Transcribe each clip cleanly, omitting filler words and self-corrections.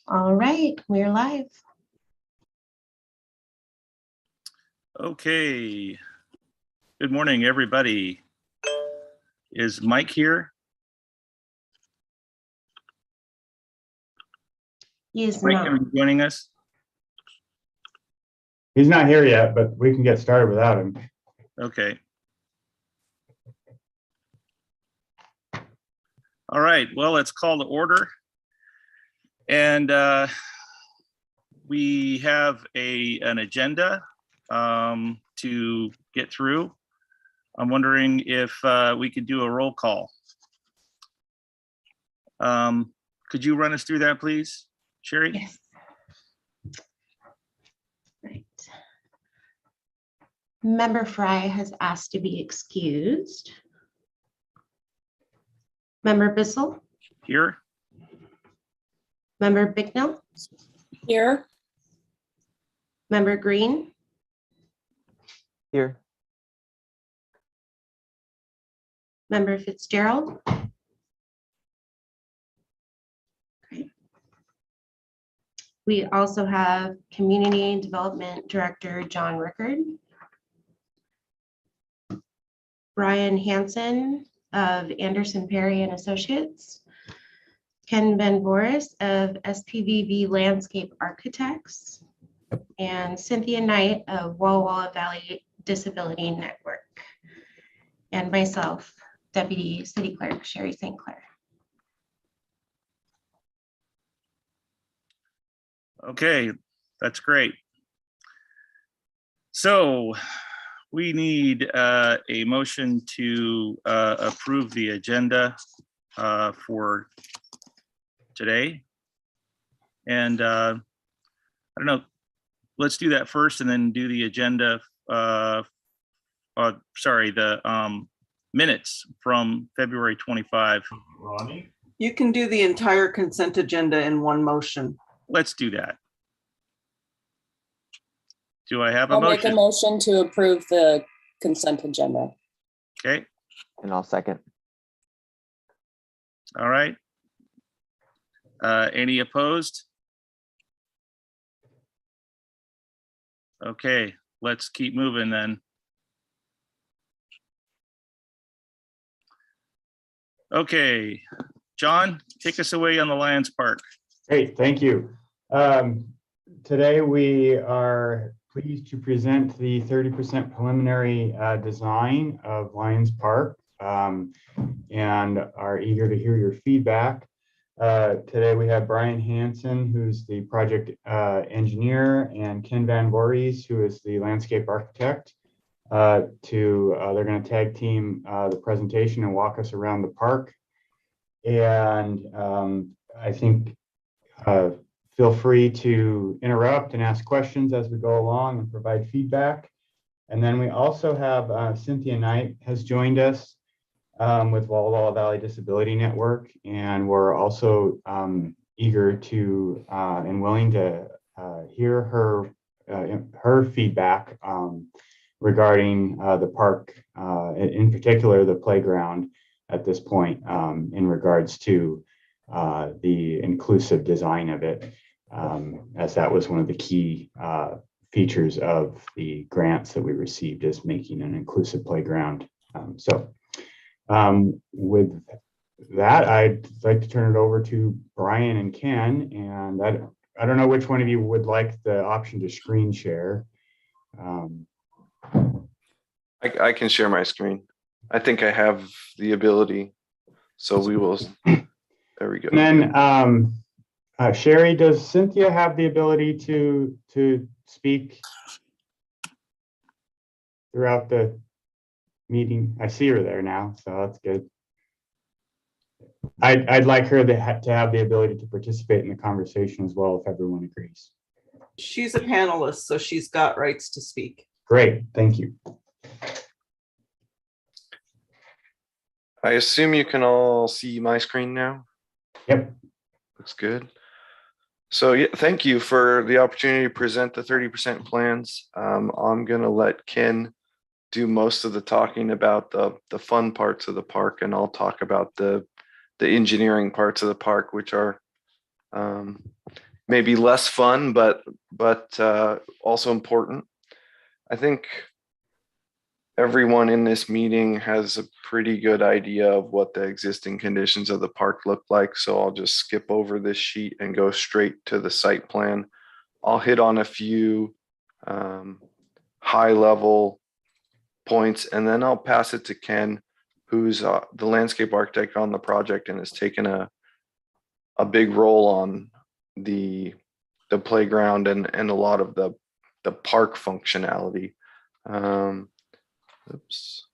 All right, we're live. Okay. Good morning, everybody. Is Mike here? He is Mike, not. are you joining us? He's not here yet, but we can get started without him. Okay. All right, well, let's call to order. And we have an agenda to get through. I'm wondering if we could do a roll call. Could you run us through that, please, Sherry? Yes. Right. Member Fry has asked to be excused. Member Bissell, Here? Member Bicknell, Here. Member Green, Here. Member Fitzgerald. Great. We also have Community Development Director John Rickard, Brian Hansen of Anderson Perry and Associates, Ken Van Boris of SPVV Landscape Architects, and Cynthia Knight of Walla Walla Valley Disability Network, and myself, Deputy City Clerk Sherry St. Clair. Okay, that's great. So we need a motion to approve the agenda for today. And I don't know, let's do that first and then do the agenda. Sorry, the minutes from February 25. Ronnie? You can do the entire consent agenda in one motion. Let's do that. Do I have a I'll make a motion? motion to approve the consent agenda. Okay, And I'll second. all right. Any opposed? Okay, let's keep moving then. Okay, John, take us away on the Lions Park. Great, thank you. Today we are pleased to present the 30% preliminary design of Lions Park and are eager to hear your feedback. Today we have Brian Hansen, who's the project engineer, and Ken Van Voorhees, who is the landscape architect. They're going to tag team the presentation and walk us around the park. And I think feel free to interrupt and ask questions as we go along and provide feedback. And then we also have Cynthia Knight has joined us with Walla Walla Valley Disability Network, and we're also eager to and willing to hear her feedback regarding the park, in particular the playground at this point, in regards to the inclusive design of it, as that was one of the key features of the grants that we received, is making an inclusive playground. With that, I'd like to turn it over to Brian and Ken, and I don't know which one of you would like the option to screen share. I can share my screen. I think I have the ability, so we will. There we go. And then Sherry, does Cynthia have the ability to speak throughout the meeting? I see her there now, so that's good. I'd like her to have the ability to participate in the conversation as well, if everyone agrees. She's a panelist, so she's got rights to speak. Great, thank you. I assume you can all see my screen now. Yep. Looks good. So yeah, thank you for the opportunity to present the 30% plans. I'm gonna let Ken do most of the talking about the fun parts of the park, and I'll talk about the engineering parts of the park, which are maybe less fun, but also important. I think everyone in this meeting has a pretty good idea of what the existing conditions of the park look like. So I'll just skip over this sheet and go straight to the site plan. I'll hit on a few high level points, and then I'll pass it to Ken, who's the landscape architect on the project and has taken a big role on the playground and a lot of the park functionality. Oops.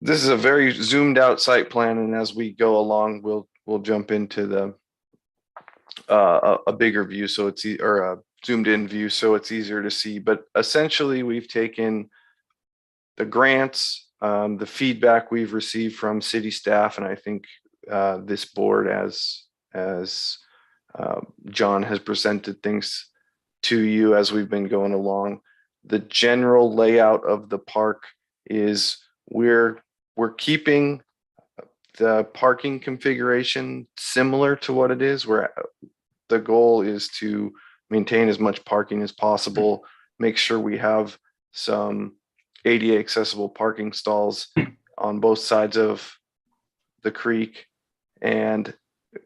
This is a very zoomed out site plan, and as we go along, we'll jump into the a bigger view, so it's or a zoomed in view, so it's easier to see. But essentially, we've taken the grants, the feedback we've received from city staff, and I think this board, as John has presented things to you as we've been going along. The general layout of the park is we're keeping the parking configuration similar to what it is, where the goal is to maintain as much parking as possible, make sure we have some ADA accessible parking stalls on both sides of the creek, and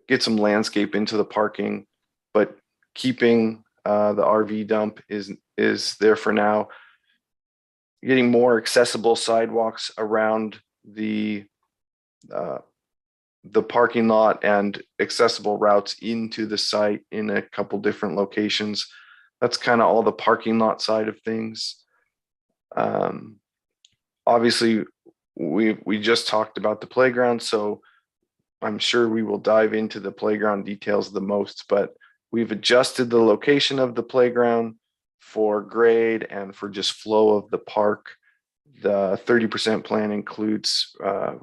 get some landscape into the parking, but keeping the RV dump is there for now. Getting more accessible sidewalks around the parking lot and accessible routes into the site in a couple different locations. That's kind of all the parking lot side of things. Obviously, we just talked about the playground, so I'm sure we will dive into the playground details the most, but we've adjusted the location of the playground for grade and for just flow of the park. The 30% plan includes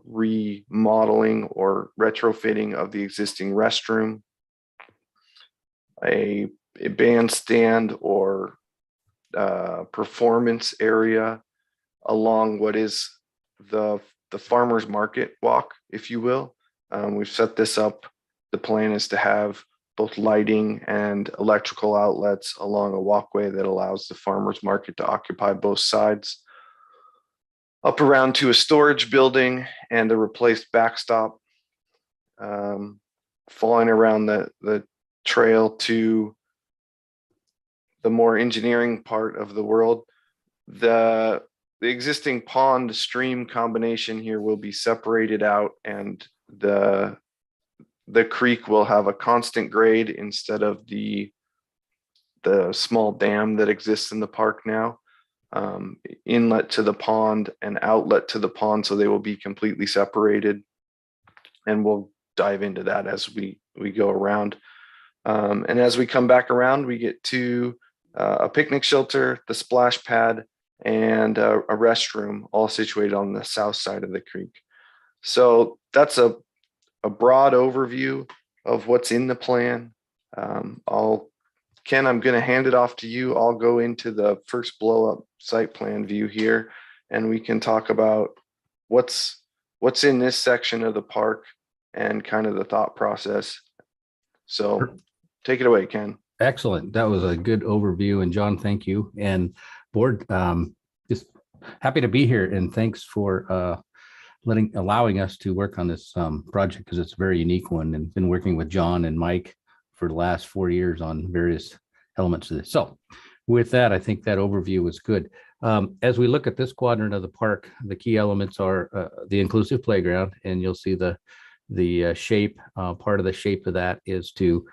remodeling or retrofitting of the existing restroom, a bandstand or performance area along what is the farmer's market walk, if you will. We've set this up. The plan is to have both lighting and electrical outlets along a walkway that allows the farmer's market to occupy both sides. Up around to a storage building and a replaced backstop, falling around the trail to the more engineering part of the world. The existing pond stream combination here will be separated out, and the creek will have a constant grade instead of the small dam that exists in the park now. Inlet to the pond and outlet to the pond, so they will be completely separated, and we'll dive into that as we go around. And as we come back around, we get to a picnic shelter, the splash pad, and a restroom, all situated on the south side of the creek. So that's a broad overview of what's in the plan. Ken, I'm going to hand it off to you. I'll go into the first blow up site plan view here, and we can talk about what's in this section of the park and kind of the thought process. So take it away, Ken. Excellent. That was a good overview. And John, thank you. And board, just happy to be here. And thanks for allowing us to work on this project, because it's a very unique one, and been working with John and Mike for the last 4 years on various elements of this. So with that, I think that overview was good. As we look at this quadrant of the park, the key elements are the inclusive playground, and you'll see the shape. Part of the shape of that is to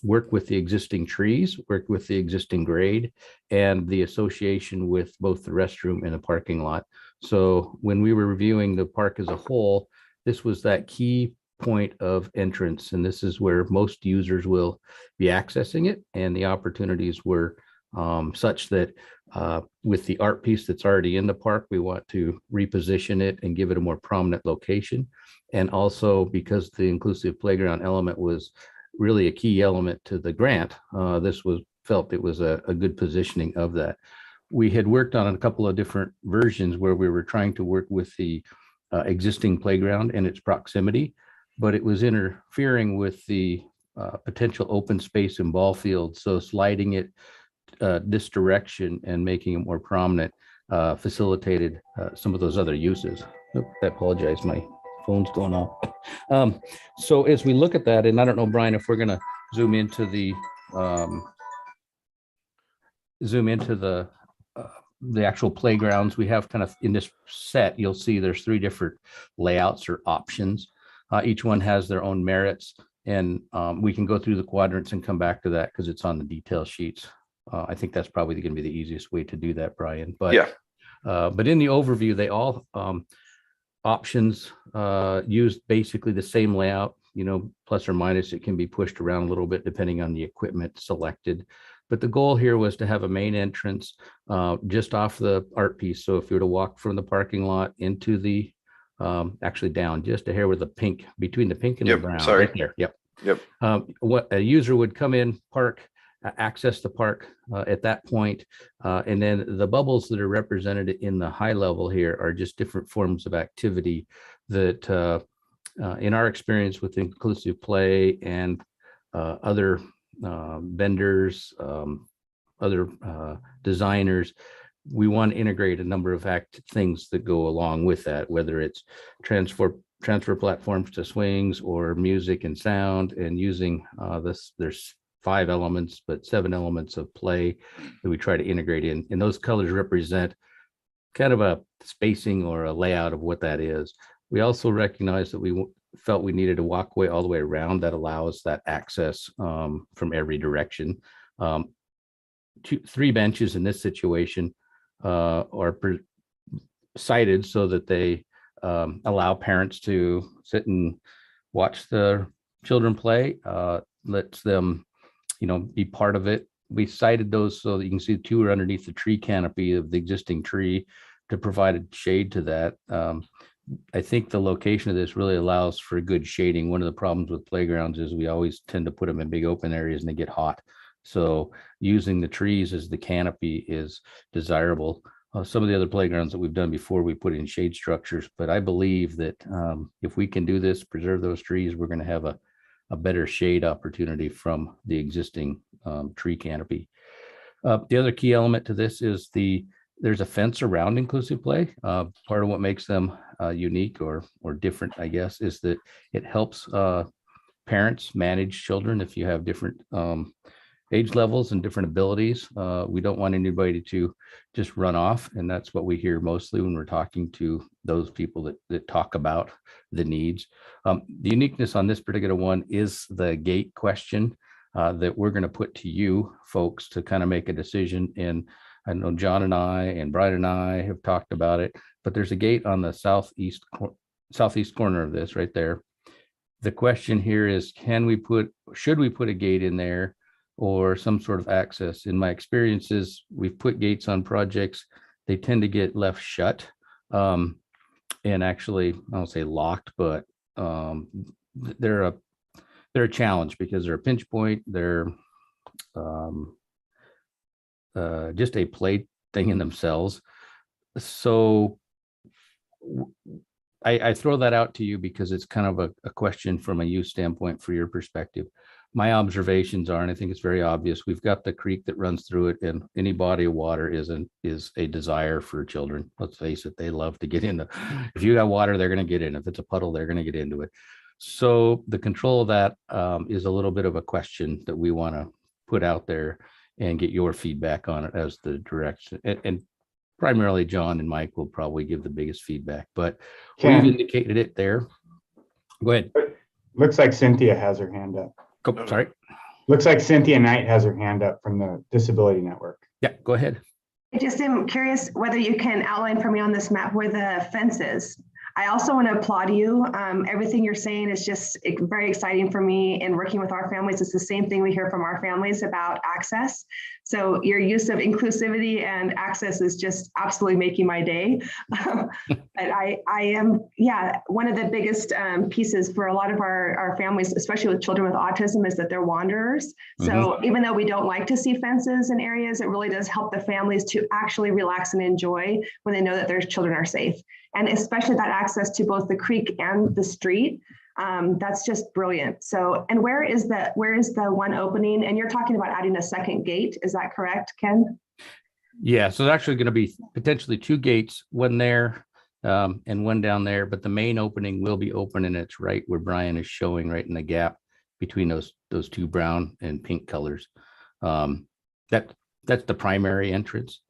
work with the existing trees, work with the existing grade, and the association with both the restroom and the parking lot. So when we were reviewing the park as a whole, this was that key point of entrance, and this is where most users will be accessing it. And the opportunities were such that with the art piece that's already in the park, we want to reposition it and give it a more prominent location. And also, because the inclusive playground element was really a key element to the grant, this was felt it was a good positioning of that. We had worked on a couple of different versions where we were trying to work with the existing playground and its proximity. but it was interfering with the potential open space in ball fields. So sliding it this direction and making it more prominent facilitated some of those other uses. Oop, I apologize, my phone's going off. So as we look at that, and I don't know, Brian, if we're going to zoom into the actual playgrounds, we have kind of in this set, you'll see there's 3 different layouts or options. Each one has their own merits, and we can go through the quadrants and come back to that because it's on the detail sheets. I think that's probably going to be the easiest way to do that, Brian. But Yeah. But in the overview, they all options use basically the same layout, plus or minus. It can be pushed around a little bit depending on the equipment selected. But the goal here was to have a main entrance just off the art piece. So if you were to walk from the parking lot into the, actually down just a hair with the pink, between the pink and the brown. Sorry. Right there. Yep. Yep. What a user would come in, park, access the park at that point. And then the bubbles that are represented in the high level here are just different forms of activity that in our experience with inclusive play and other vendors, other designers, we want to integrate a number of things that go along with that, whether it's transfer platforms to swings or music and sound, and using there's 5 elements, but 7 elements of play that we try to integrate in. And those colors represent kind of a spacing or a layout of what that is. We also recognize that we felt we needed a walkway all the way around that allows that access from every direction. 3 benches in this situation are sited so that they allow parents to sit and watch the children play, lets them be part of it. We sited those so that you can see the 2 are underneath the tree canopy of the existing tree to provide a shade to that. I think the location of this really allows for good shading. One of the problems with playgrounds is we always tend to put them in big open areas and they get hot. So using the trees as the canopy is desirable. Some of the other playgrounds that we've done before, we put in shade structures, but I believe that if we can do this, preserve those trees, we're going to have a better shade opportunity from the existing tree canopy. The other key element to this is there's a fence around inclusive play. Part of what makes them unique or different, I guess, is that it helps parents manage children if you have different age levels and different abilities. We don't want anybody to just run off, and that's what we hear mostly when we're talking to those people that talk about the needs. The uniqueness on this particular one is the gate question that we're going to put to you folks to kind of make a decision. And I know John and I and Brian and I have talked about it, but there's a gate on the southeast corner of this right there. The question here is, should we put a gate in there or some sort of access? In my experiences, we've put gates on projects. They tend to get left shut and actually, I don't say locked, but they're a challenge because they're a pinch point. They're just a play thing in themselves. So I throw that out to you because it's kind of a question from a use standpoint for your perspective. My observations are, and I think it's very obvious, we've got the creek that runs through it, and any body of water is a desire for children. Let's face it, they love to get in. If you got water, they're going to get in. If it's a puddle, they're going to get into it. So the control of that is a little bit of a question that we want to put out there and get your feedback on it as the direction. And primarily John and Mike will probably give the biggest feedback, but we've indicated it there. Go ahead. Looks like Cynthia has her hand up. Oh, sorry. Looks like Cynthia Knight has her hand up from the Disability Network. Yeah, go ahead. I just am curious whether you can outline for me on this map where the fence is. I also want to applaud you. Everything you're saying is just very exciting for me in working with our families. It's the same thing we hear from our families about access. So your use of inclusivity and access is just absolutely making my day. But I am, one of the biggest pieces for a lot of our families, especially with children with autism, is that they're wanderers. So even though we don't like to see fences in areas, it really does help the families to actually relax and enjoy when they know that their children are safe. And especially that access to both the creek and the street. That's just brilliant. So, and where is the one opening? And you're talking about adding a second gate. Is that correct, Ken? Yeah, so there's actually going to be potentially 2 gates, one there and one down there, but the main opening will be open, and it's right where Brian is showing, right in the gap between those 2 brown and pink colors. That's the primary entrance.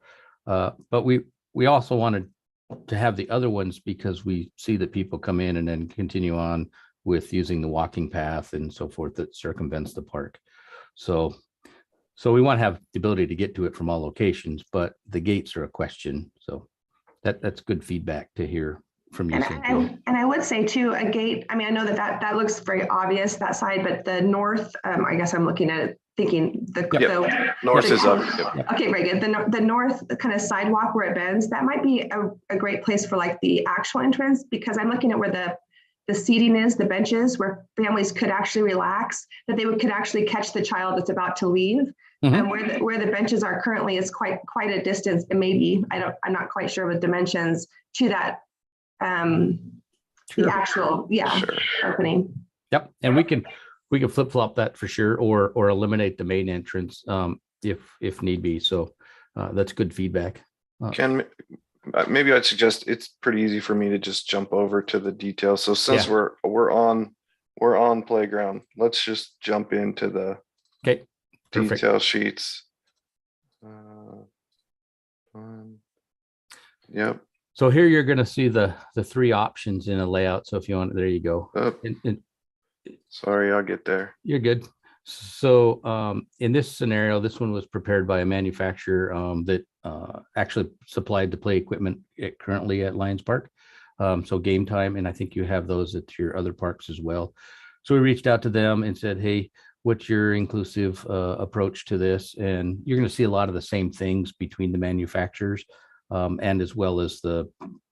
But we also wanted to have the other ones because we see that people come in and then continue on with using the walking path and so forth that circumvents the park. So we want to have the ability to get to it from all locations, but the gates are a question. So that's good feedback to hear from you. And I would say too, a gate, I mean, I know that looks very obvious, that side, but the north, I guess I'm looking at it, thinking North is up. Yep. Okay, very good. The north kind of sidewalk where it bends, that might be a great place for like the actual entrance, because I'm looking at where the seating is, the benches where families could actually relax, that they could actually catch the child that's about to leave. And where the benches are currently is quite a distance, and maybe I'm not quite sure with dimensions to that the actual opening. Yep, and we can flip flop that for sure, or eliminate the main entrance if need be. So that's good feedback. Ken, maybe I'd suggest it's pretty easy for me to just jump over to the details. So since we're on playground, let's just jump into the detail sheets. Yep. So here you're going to see the 3 options in a layout. So if you want, there you go. Sorry, I'll get there. You're good. So in this scenario, this one was prepared by a manufacturer that actually supplied the play equipment currently at Lions Park. So Game Time, and I think you have those at your other parks as well. So we reached out to them and said, hey, what's your inclusive approach to this? And you're going to see a lot of the same things between the manufacturers and as well as the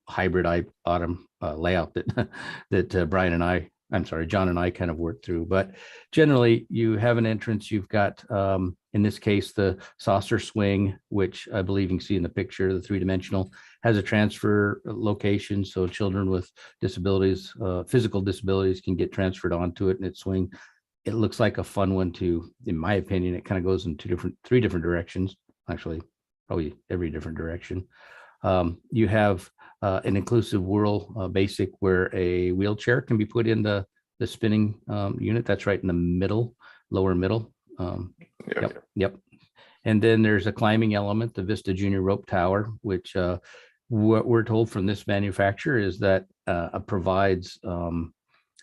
hybrid autumn layout that John and I kind of worked through. But generally, you have an entrance. You've got, in this case, the saucer swing, which I believe you can see in the picture, the 3-dimensional, has a transfer location. So children with disabilities, physical disabilities, can get transferred onto it and it swing. It looks like a fun one too. In my opinion, it kind of goes in 3 different directions, actually, probably every different direction. You have an inclusive whirl basic where a wheelchair can be put in the spinning unit. That's right in the middle, lower middle. Yep. And then there's a climbing element, the Vista Junior Rope Tower, which what we're told from this manufacturer is that provides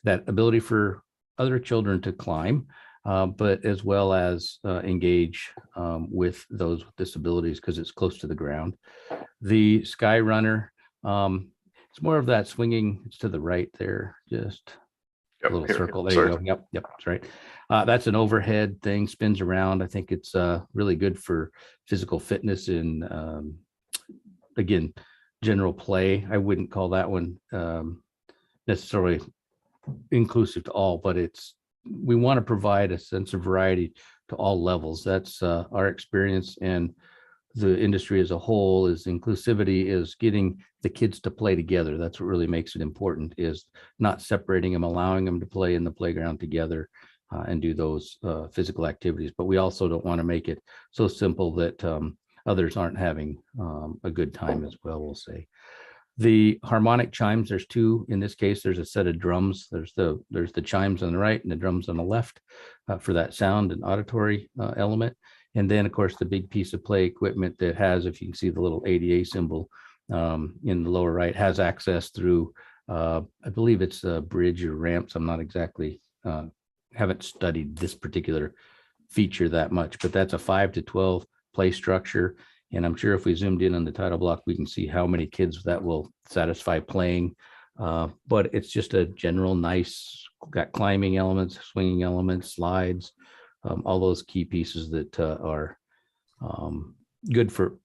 that ability for other children to climb, but as well as engage with those with disabilities because it's close to the ground. The Sky Runner, it's more of that swinging. It's to the right there, just a little circle. There you go. Yep, that's right. That's an overhead thing, spins around. I think it's really good for physical fitness and again, general play. I wouldn't call that one necessarily inclusive to all, but we want to provide a sense of variety to all levels. That's our experience, and the industry as a whole is inclusivity is getting the kids to play together. That's what really makes it important, is not separating them, allowing them to play in the playground together and do those physical activities. But we also don't want to make it so simple that others aren't having a good time as well, we'll say. The harmonic chimes, there's 2. In this case, there's a set of drums. There's the chimes on the right and the drums on the left for that sound and auditory element. And then, of course, the big piece of play equipment that has, if you can see the little ADA symbol in the lower right, has access through, I believe it's a bridge or ramps. I'm not exactly, haven't studied this particular feature that much, but that's a 5 to 12 play structure. And I'm sure if we zoomed in on the title block, we can see how many kids that will satisfy playing. But it's just a general nice, got climbing elements, swinging elements, slides, all those key pieces that are good for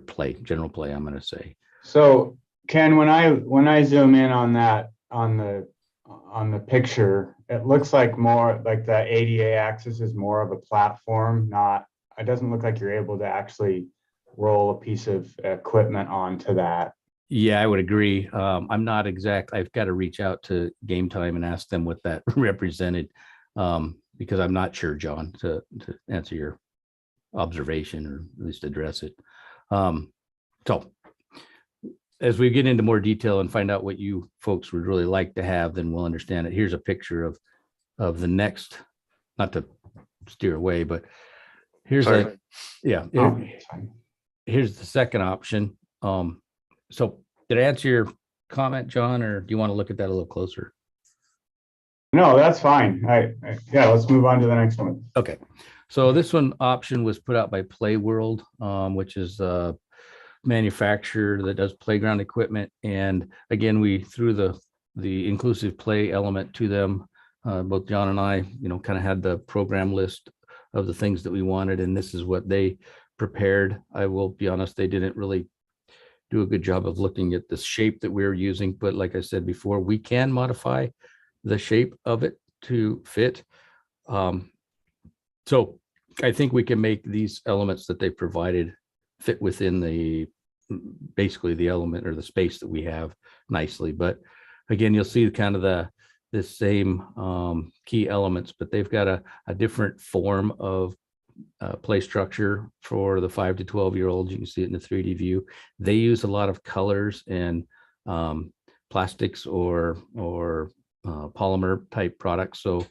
play, general play, I'm going to say. So Ken, when I zoom in on that, on the picture, it looks like more like the ADA axis is more of a platform, it doesn't look like you're able to actually roll a piece of equipment onto that. Yeah, I would agree. I'm not exact. I've got to reach out to Game Time and ask them what that represented, because I'm not sure, John, to answer your observation or at least address it. So as we get into more detail and find out what you folks would really like to have, then we'll understand it. Here's a picture of the next, not to steer away, but here's Sorry. Oh, it's fine. here's the second option. So did I answer your comment, John, or do you want to look at that a little closer? No, that's fine. Yeah, let's move on to the next one. Okay. So this one option was put out by Play World, which is a manufacturer that does playground equipment. And again, we threw the inclusive play element to them. Both John and I, kind of had the program list of the things that we wanted, and this is what they prepared. I will be honest, they didn't really do a good job of looking at the shape that we were using, but like I said before, we can modify the shape of it to fit. So I think we can make these elements that they provided fit within basically the element or the space that we have nicely. But again, you'll see kind of the same key elements, but they've got a different form of play structure for the 5 to 12-year-olds. You can see it in the 3D view. They use a lot of colors and plastics or polymer type products. So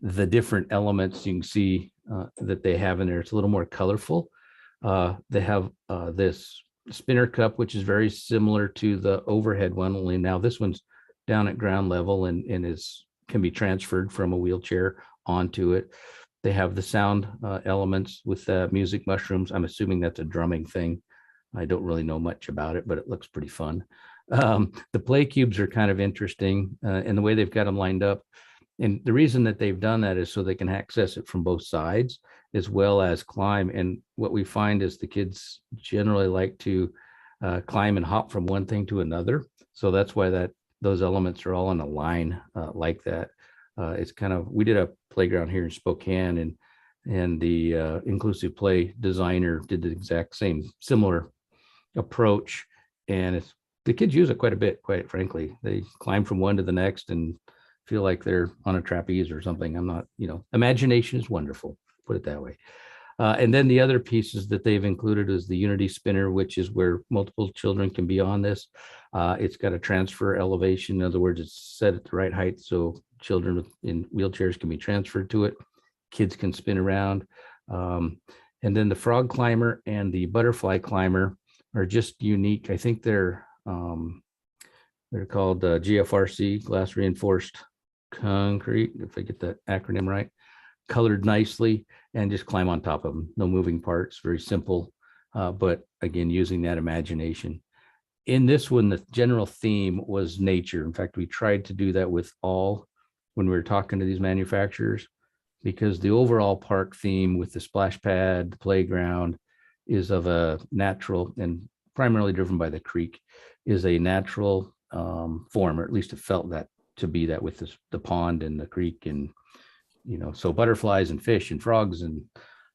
the different elements you can see that they have in there, it's a little more colorful. They have this spinner cup, which is very similar to the overhead one, only now this one's down at ground level and can be transferred from a wheelchair onto it. They have the sound elements with music mushrooms. I'm assuming that's a drumming thing. I don't really know much about it, but it looks pretty fun. The play cubes are kind of interesting in the way they've got them lined up. And the reason that they've done that is so they can access it from both sides as well as climb. And what we find is the kids generally like to climb and hop from one thing to another. So that's why those elements are all in a line like that. It's kind of, we did a playground here in Spokane, and the inclusive play designer did the exact same similar approach, and the kids use it quite a bit, quite frankly. They climb from one to the next and feel like they're on a trapeze or something. I'm not, imagination is wonderful, put it that way. And then the other pieces that they've included is the Unity spinner, which is where multiple children can be on this. It's got a transfer elevation. In other words, it's set at the right height so children in wheelchairs can be transferred to it. Kids can spin around. And then the frog climber and the butterfly climber are just unique. I think they're called GFRC, glass reinforced concrete, if I get that acronym right, colored nicely, and just climb on top of them. No moving parts, very simple, but again, using that imagination. In this one, the general theme was nature. In fact, we tried to do that with all when we were talking to these manufacturers, because the overall park theme with the splash pad, the playground, is of a natural, and primarily driven by the creek, is a natural form, or at least it felt that to be that with the pond and the creek, and so butterflies and fish and frogs and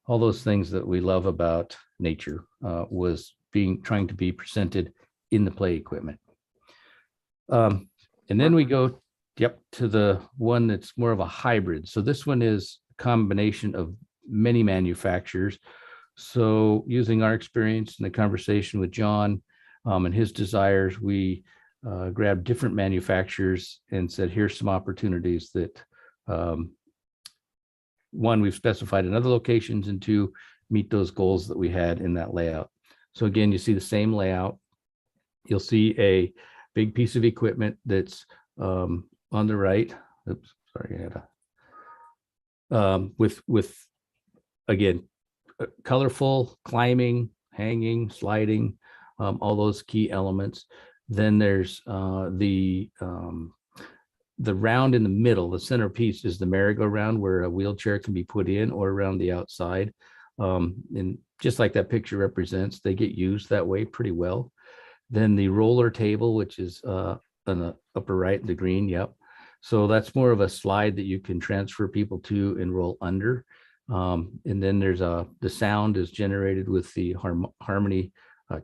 all those things that we love about nature was trying to be presented in the play equipment. And then we go to the one that's more of a hybrid. So this one is a combination of many manufacturers. So using our experience in the conversation with John and his desires, we grabbed different manufacturers and said, here's some opportunities that one, we've specified in other locations, and two, meet those goals that we had in that layout. So again, you see the same layout. You'll see a big piece of equipment that's on the right. Oops, sorry, with again, colorful climbing, hanging, sliding, all those key elements. Then there's the round in the middle, the centerpiece is the merry-go-round, where a wheelchair can be put in or around the outside. And just like that picture represents, they get used that way pretty well. Then the roller table, which is on the upper right, the green, yep. So that's more of a slide that you can transfer people to and roll under. And then there's the sound is generated with the harmony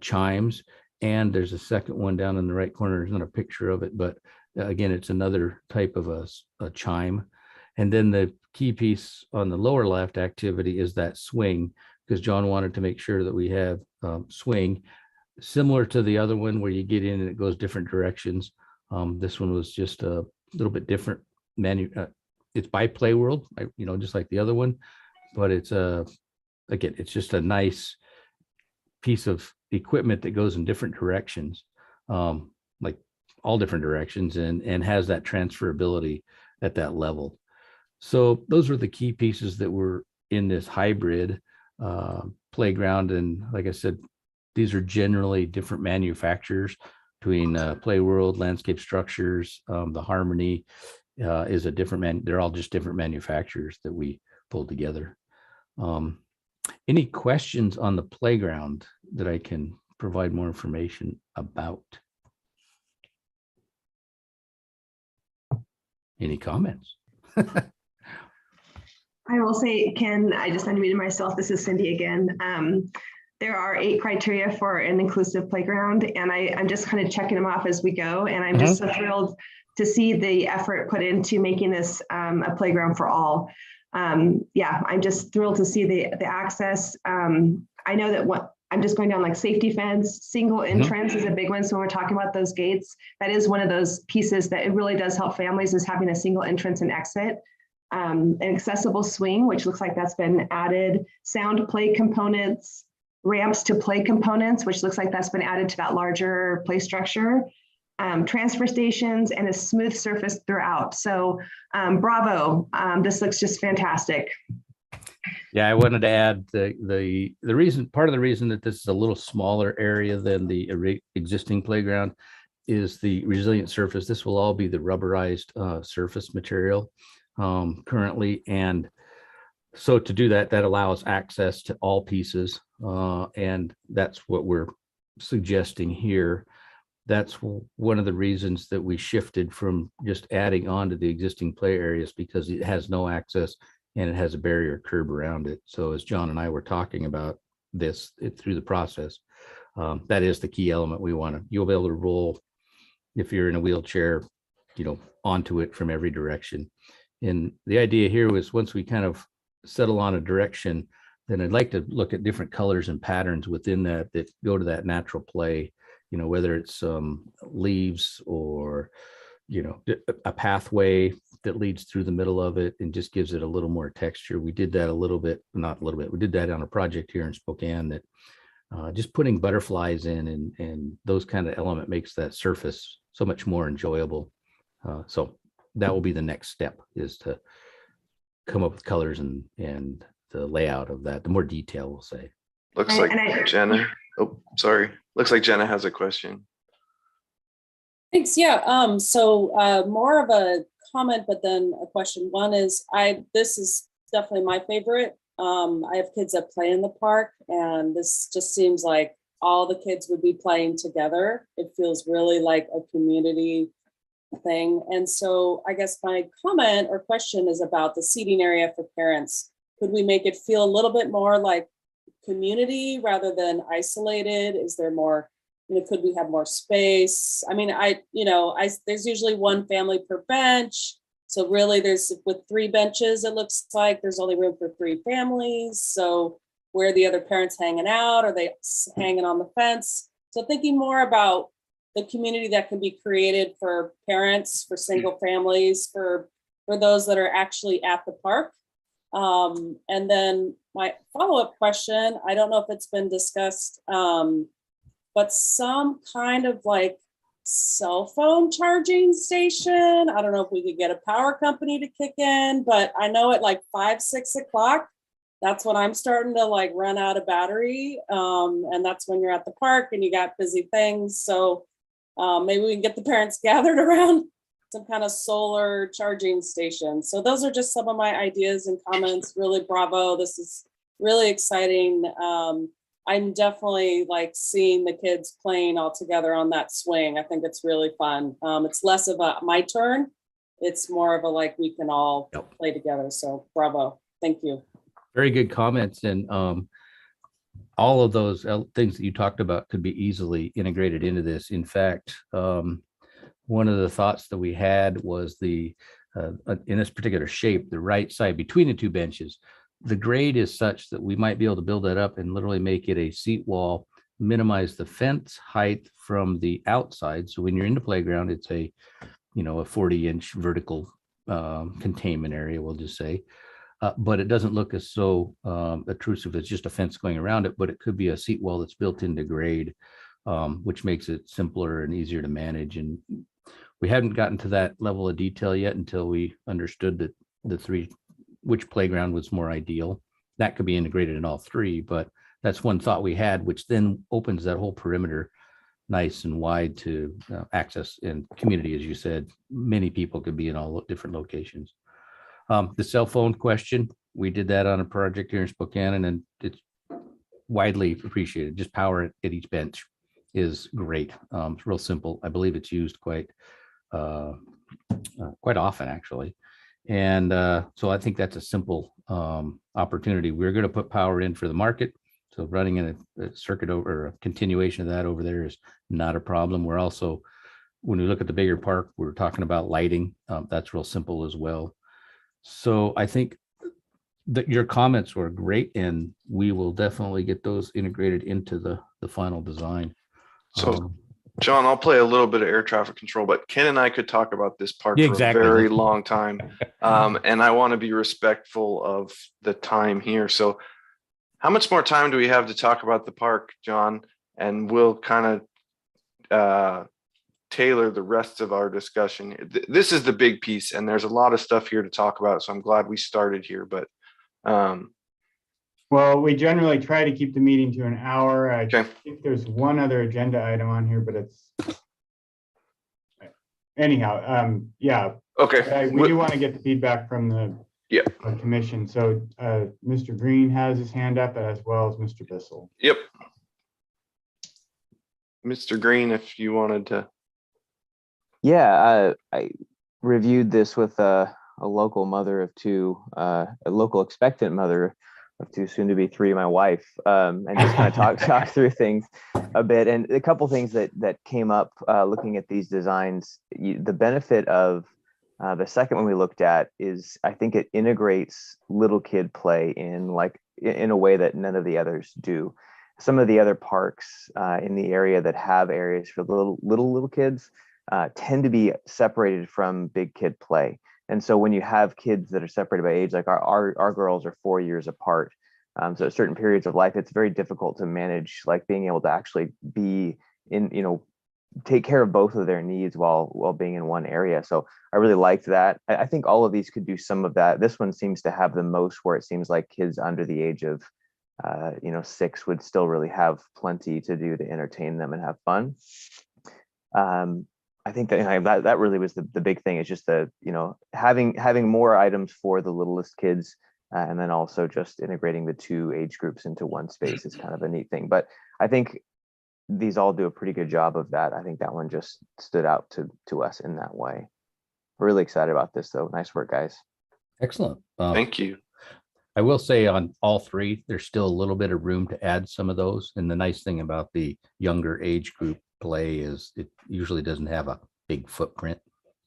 chimes, And there's a second one down in the right corner. There's not a picture of it, but again, it's another type of a chime. And then the key piece on the lower left activity is that swing, because John wanted to make sure that we have swing similar to the other one where you get in and it goes different directions. This one was just a little bit different. It's by Play World, just like the other one, but it's again, it's just a nice piece of equipment that goes in different directions, like all different directions, and has that transferability at that level. So those were the key pieces that were in this hybrid playground. And like I said, these are generally different manufacturers between Play World, Landscape Structures, the Harmony is a different they're all just different manufacturers that we pulled together. Any questions on the playground that I can provide more information about? Any comments? I will say, Ken, I just unmuted myself. This is Cindy again. There are 8 criteria for an inclusive playground, and I'm just kind of checking them off as we go. And I'm just so thrilled to see the effort put into making this a playground for all. Yeah, I'm just thrilled to see the access. I know that I'm just going down like safety fence, single entrance is a big one. So when we're talking about those gates, that is one of those pieces that it really does help families, is having a single entrance and exit. An accessible swing, which looks like that's been added, sound play components, ramps to play components, which looks like that's been added to that larger play structure, transfer stations, and a smooth surface throughout. So bravo, this looks just fantastic. Yeah, I wanted to add the reason, part of the reason that this is a little smaller area than the existing playground is the resilient surface. This will all be the rubberized surface material currently. And so to do that, that allows access to all pieces. And that's what we're suggesting here. That's one of the reasons that we shifted from just adding on to the existing play areas, because it has no access and it has a barrier curb around it. So as John and I were talking about this through the process, that is the key element we want. You'll be able to roll, if you're in a wheelchair, onto it from every direction. And the idea here was, once we kind of settle on a direction, then I'd like to look at different colors and patterns within that go to that natural play, whether it's leaves or, a pathway that leads through the middle of it and just gives it a little more texture. We did that we did that on a project here in Spokane, that just putting butterflies in and those kind of element makes that surface so much more enjoyable. So that will be the next step, is to come up with colors and the layout of that, the more detail, we'll say. Looks like Jenna. Oh, sorry. Looks like Jenna has a question. Thanks. Yeah. So more of a comment, but then a question. One is, this is definitely my favorite. I have kids that play in the park, and this just seems like all the kids would be playing together. It feels really like a community thing. And so I guess my comment or question is about the seating area for parents. Could we make it feel a little bit more like community rather than isolated? Is there more, could we have more space? I mean, there's usually one family per bench. So really with 3 benches, it looks like there's only room for 3 families. So where are the other parents hanging out? Are they hanging on the fence? So thinking more about the community that can be created for parents, for single families, for those that are actually at the park. And then my follow-up question, I don't know if it's been discussed, but some kind of like cell phone charging station. I don't know if we could get a power company to kick in, but I know at like 5, 6 o'clock, that's when I'm starting to like run out of battery. And that's when you're at the park and you got busy things. So maybe we can get the parents gathered around some kind of solar charging station. So those are just some of my ideas and comments. Really bravo. This is really exciting. I'm definitely like seeing the kids playing all together on that swing. I think it's really fun. It's less of a my turn. It's more of a like we can all play together. So bravo. Thank you. Very good comments. And all of those things that you talked about could be easily integrated into this. In fact, one of the thoughts that we had was in this particular shape, the right side between the two benches, the grade is such that we might be able to build that up and literally make it a seat wall, minimize the fence height from the outside. So when you're in the playground, it's a 40-inch vertical containment area, we'll just say. But it doesn't look as so obtrusive as just a fence going around it, but it could be a seat wall that's built into grade, which makes it simpler and easier to manage. And we haven't gotten to that level of detail yet until we understood that which playground was more ideal. That could be integrated in all three, but that's one thought we had, which then opens that whole perimeter nice and wide to access and community. As you said, many people could be in all different locations. The cell phone question, we did that on a project here in Spokane, and it's widely appreciated. Just power at each bench is great. It's real simple. I believe it's used quite often, actually. And so I think that's a simple opportunity. We're going to put power in for the market. So running in a circuit over a continuation of that over there is not a problem. We're also, when we look at the bigger park, we're talking about lighting. That's real simple as well. So I think that your comments were great, and we will definitely get those integrated into the final design. So John, I'll play a little bit of air traffic control, but Ken and I could talk about this park Yeah, for exactly. a very long time. And I want to be respectful of the time here. So how much more time do we have to talk about the park, John? And we'll kind of tailor the rest of our discussion. This is the big piece, and there's a lot of stuff here to talk about. So I'm glad we started here, but Well, we generally try to keep the meeting to an hour. I okay. think there's one other agenda item on here, but it's anyhow. Yeah. Okay. We do want to get the feedback from the commission. So Mr. Green has his hand up, as well as Mr. Bissell. Yep. Mr. Green, if you wanted to. Yeah, I reviewed this with a local mother of two, a local expectant mother of two, soon to be three, my wife, and just kind of talk through things a bit. And a couple things that came up looking at these designs. The benefit of the second one we looked at is I think it integrates little kid play in a way that none of the others do. Some of the other parks in the area that have areas for little kids tend to be separated from big kid play. And so when you have kids that are separated by age, like our girls are 4 years apart. So at certain periods of life, it's very difficult to manage, like being able to actually be in, take care of both of their needs while being in one area. So I really liked that. I think all of these could do some of that. This one seems to have the most, where it seems like kids under the age of 6 would still really have plenty to do to entertain them and have fun. I think that really was the big thing, is just having more items for the littlest kids, and then also just integrating the two age groups into one space is kind of a neat thing. But I think these all do a pretty good job of that. I think that one just stood out to us in that way. We're really excited about this, though. Nice work, guys. Excellent. Thank you. I will say on all three, there's still a little bit of room to add some of those. And the nice thing about the younger age group play is it usually doesn't have a big footprint.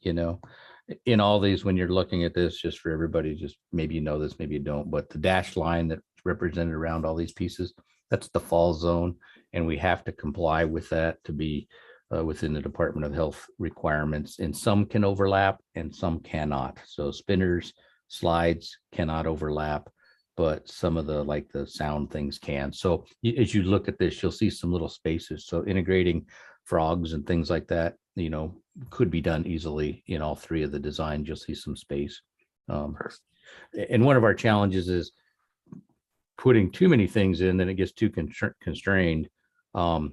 In all these, when you're looking at this, just for everybody, just maybe you know this, maybe you don't, but the dashed line that's represented around all these pieces, that's the fall zone, and we have to comply with that to be within the Department of Health requirements. And some can overlap and some cannot. So spinners, slides cannot overlap, but some of the sound things can. So as you look at this, you'll see some little spaces. So integrating frogs and things like that, could be done easily in all three of the designs. You'll see some space. And one of our challenges is putting too many things in, then it gets too constrained. So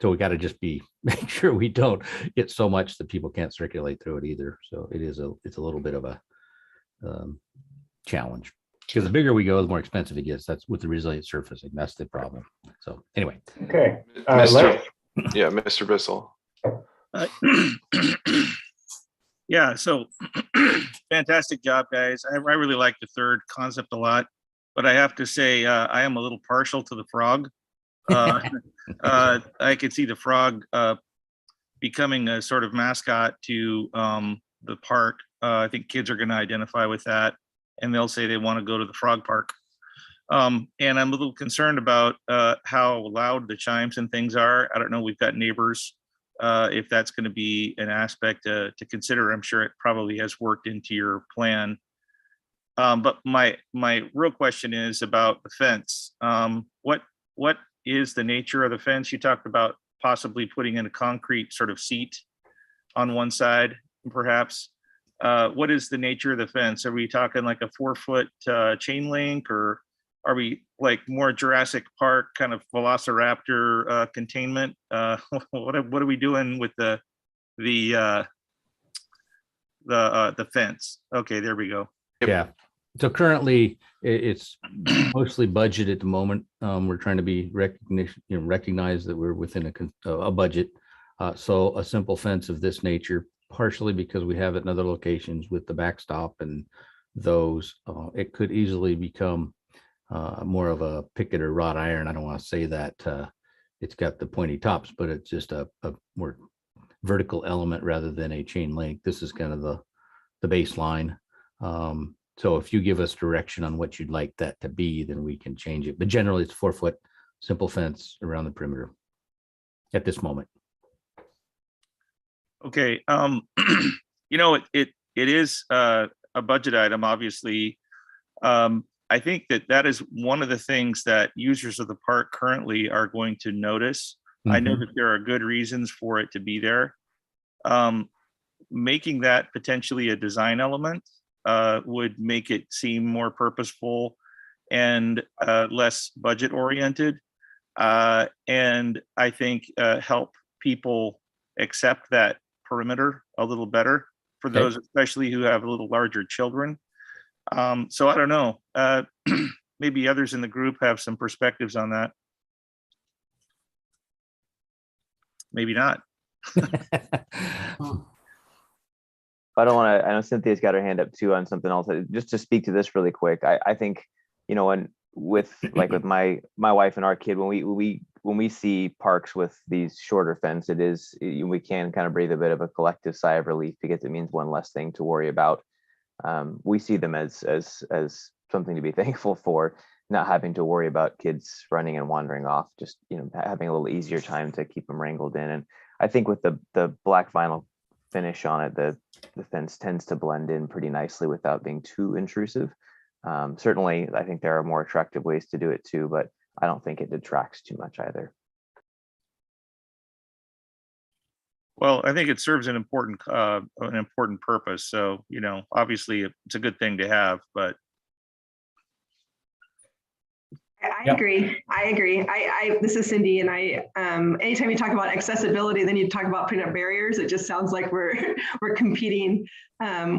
we got to make sure we don't get so much that people can't circulate through it either. So it's a little bit of a challenge, because the bigger we go, the more expensive it gets. That's with the resilient surfacing. That's the problem. So anyway. Okay. Mr. Bissell. Yeah, so fantastic job, guys. I really like the third concept a lot, but I have to say I am a little partial to the frog. I could see the frog becoming a sort of mascot to the park. I think kids are going to identify with that, and they'll say they want to go to the frog park. And I'm a little concerned about how loud the chimes and things are. I don't know. We've got neighbors. If that's going to be an aspect to consider, I'm sure it probably has worked into your plan. But my real question is about the fence. What is the nature of the fence? You talked about possibly putting in a concrete sort of seat on one side, perhaps. What is the nature of the fence? Are we talking like a 4-foot chain link, or are we like more Jurassic Park kind of Velociraptor containment? What are we doing with the fence? Okay, there we go. Yeah. So currently it's mostly budget at the moment. We're trying to be recognize that we're within a budget. So a simple fence of this nature, partially because we have it in other locations with the backstop and those, it could easily become more of a picket or wrought iron. I don't want to say that it's got the pointy tops, but it's just a more vertical element rather than a chain link. This is kind of the baseline. So if you give us direction on what you'd like that to be, then we can change it. But generally it's 4-foot simple fence around the perimeter at this moment. Okay. It is a budget item, obviously. I think that is one of the things that users of the park currently are going to notice. I know that there are good reasons for it to be there. Making that potentially a design element would make it seem more purposeful and less budget oriented. And I think help people accept that perimeter a little better for those, especially who have a little larger children. So I don't know, maybe others in the group have some perspectives on that. Maybe not. I know Cynthia's got her hand up too on something else. Just to speak to this really quick, I think, and with my wife and our kid, when we see parks with these shorter fence, we can kind of breathe a bit of a collective sigh of relief because it means one less thing to worry about. We see them as something to be thankful for, not having to worry about kids running and wandering off, just having a little easier time to keep them wrangled in. And I think with the black vinyl finish on it, the fence tends to blend in pretty nicely without being too intrusive. Certainly, I think there are more attractive ways to do it too, but I don't think it detracts too much either. Well, I think it serves an important purpose. So, obviously it's a good thing to have, but. I agree. This is Cindy, and anytime you talk about accessibility, then you talk about putting up barriers. It just sounds like we're competing